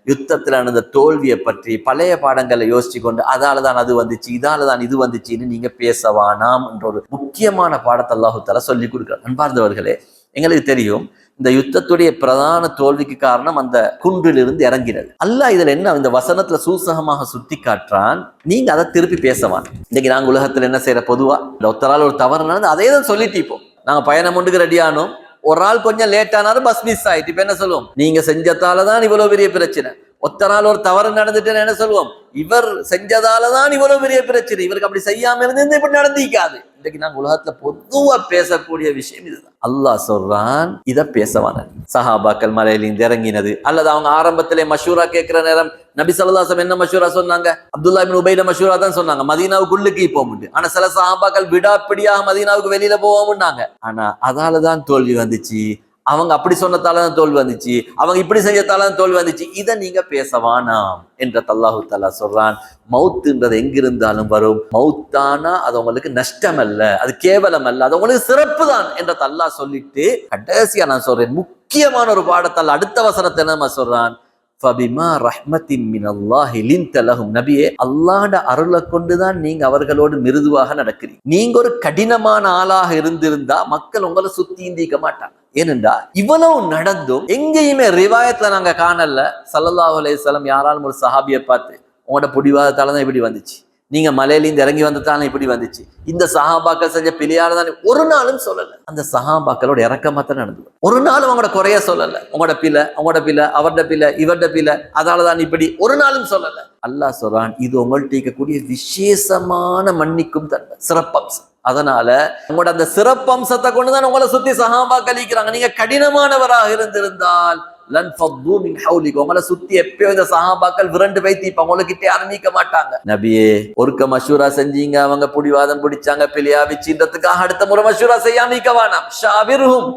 Speaker 1: யுத்தத்தில் நடந்த தோல்வியை பற்றி பழைய பாடங்களை யோசிச்சு கொண்டு அதாலதான் அது வந்துச்சு, இதாலதான் இது வந்துச்சுன்னு நீங்க பேசவானாம் என்ற ஒரு முக்கியமான பாடத்தை அல்லாஹு தஆலா சொல்லி கொடுக்கிறார். அன்பார்ந்தவர்களே, எங்களுக்கு தெரியும் இந்த யுத்தத்துடைய பிரதான தோல்விக்கு காரணம் அந்த குன்றிலிருந்து இறங்கிறது. அல்லாஹ் இதுல என்ன இந்த வசனத்துல சூசகமாக சுட்டி காட்டுறான், நீங்க அதை திருப்பி பேசவான். இன்னைக்கு நாங்க உலகத்துல என்ன செய்யற, பொதுவா இந்த ஒத்தரால் ஒரு தவறு நடந்து அதே தான் சொல்லிட்டு இப்போ நாங்க பயணம் ஒன்றுக்கு ரெடியானோம், ஒரு ஆள் கொஞ்சம் லேட் ஆனாலும் பஸ் மிஸ் ஆயிட்டு இப்ப என்ன சொல்லுவோம், நீங்க செஞ்சதாலதான் இவ்வளவு பெரிய பிரச்சனை. ஒத்தரால் ஒரு தவறு நடந்துட்டு என்ன சொல்லுவோம், இவர் செஞ்சதாலதான் இவ்வளவு பெரிய பிரச்சனை, இவருக்கு அப்படி செய்யாம இருந்து இப்படி நடந்திக்காது. இன்றைக்கு நாங்க உலகத்துல பொதுவா பேசக்கூடிய விஷயம் இதுதான். அல்லாஹ் சொல்றான், இதை பேசவான சஹாபாக்கள் மலையிலிருந்து இறங்கினது அல்லது அவங்க ஆரம்பத்திலே மஷூரா கேட்கிற நேரம் நபி ஸல்லல்லாஹு அலைஹி வஸல்லம் என்ன மஷூரா சொன்னாங்க? அப்துல்லா இப்னு உபைட மஷூரா தான் சொன்னாங்க, மதீனாவுக்குள்ளுக்கு போக முடியும். ஆனா சில சஹாபாக்கள் விடாப்பிடியாக மதீனாவுக்கு வெளியில போவோம்னாங்க. ஆனா அதாலதான் தோல்வி வந்துச்சு, அவங்க அப்படி சொன்னதாலதான் தோல்வி வந்துச்சு, அவங்க இப்படி செஞ்சதாலதான் தோல்வி வந்துச்சு. இதை நீங்க பேசவானாம் என்ற அல்லாஹு தஆலா சொல்றான். மௌத்துன்றது எங்கிருந்தாலும் வரும், மௌத்தானா அது உங்களுக்கு நஷ்டம் அல்ல, அது கேவலம் அல்ல, அது உங்களுக்கு சிறப்பு தான் என்ற அல்லாஹ் சொல்லிட்டு கடைசியா நான் சொல்றேன், முக்கியமான ஒரு பாடத்தால் அடுத்த வசனத்தை என்ன சொல்றான், ஃபபிமா ரஹ்மத்தின் மினல்லாஹி லின்த லஹும். நபியே, அல்லாஹ்வுடைய அருளை கொண்டுதான் நீங்க அவர்களோடு மிருதுவாக நடக்கிறீங்க. நீங்க ஒரு கடினமான ஆளாக இருந்திருந்தா மக்கள் உங்களை சுத்தி இந்திக்க மாட்டாங்க. ஏனென்றா இவ்வளவு நடந்தும் எங்கேயுமே ரிவாயத்துல நாங்க காணல ஸல்லல்லாஹு அலைஹி வஸல்லம் யாராலும் ஒரு சஹாபியை பார்த்து உங்களோட பிடிவாதத்தால தான் இப்படி வந்துச்சு, நீங்க மலையிலிருந்து இறங்கி வந்ததால இப்படி வந்துச்சு, இந்த சஹாபாக்கள் செஞ்ச பிழையால தான் ஒரு நாளும் சொல்லல. அந்த சஹாபாக்களோட இறக்கமாத்தான் நடந்தது. ஒரு நாளும் அவங்களோட குறைய சொல்லல. உங்களோட பிழை, அவரோட பிழை, இவரோட பிழை, அதாலதான் இப்படி ஒரு நாளும் சொல்லல. அல்லாஹ் சொல்றான், இது உங்கள்ட்ட இருக்கக்கூடிய விசேஷமான மன்னிக்கும் தன்மை, சிறப்பம்சம். அதனால உங்களோட அந்த சிறப்பம்சத்தை கொண்டுதான் உங்களை சுத்தி சஹாபாக்கள் இருக்கிறாங்க. நீங்க கடினமானவராக இருந்திருந்தால் லன் ஃபத்து மின் ஹவுலிக், உங்களை சுத்தி எப்பயோ இந்த சஹாபாக்கள் விரண்டு வைத்து இப்ப உங்ககிட்ட யாரும் நீக்க மாட்டாங்க. நபியே, ஒருக்க மஷூரா செஞ்சீங்க, அவங்க புடிவாதம் பிடிச்சாங்க, பிழையா வச்சுன்றதுக்காக அடுத்த முறை மஷூரா செய்யாம நீக்க வேணாம். ஷாவிர்ஹும்,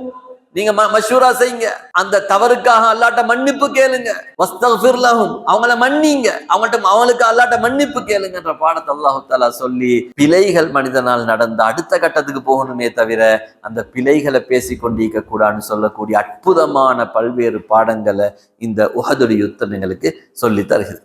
Speaker 1: நீங்க மஷூரா செய்யுங்க, அந்த தவறுக்காக அல்லாட்ட மன்னிப்பு கேளுங்க. வஸ்தக்ஃபிர் லஹும், அவங்கள மன்னிங்க, அவங்களுக்கு அல்லாட்ட மன்னிப்பு கேளுங்கன்ற பாடத்தை அல்லாஹ் தஆலா சொல்லி, பிழைகள் மனிதனால் நடந்த அடுத்த கட்டத்துக்கு போகணுமே தவிர அந்த பிழைகளை பேசிக்கொண்டிருக்க கூடாதுன்னு சொல்லக்கூடிய அற்புதமான பல்வேறு பாடங்களை இந்த உஹதுடைய யுத்தம் எங்களுக்கு சொல்லி தருகிறது.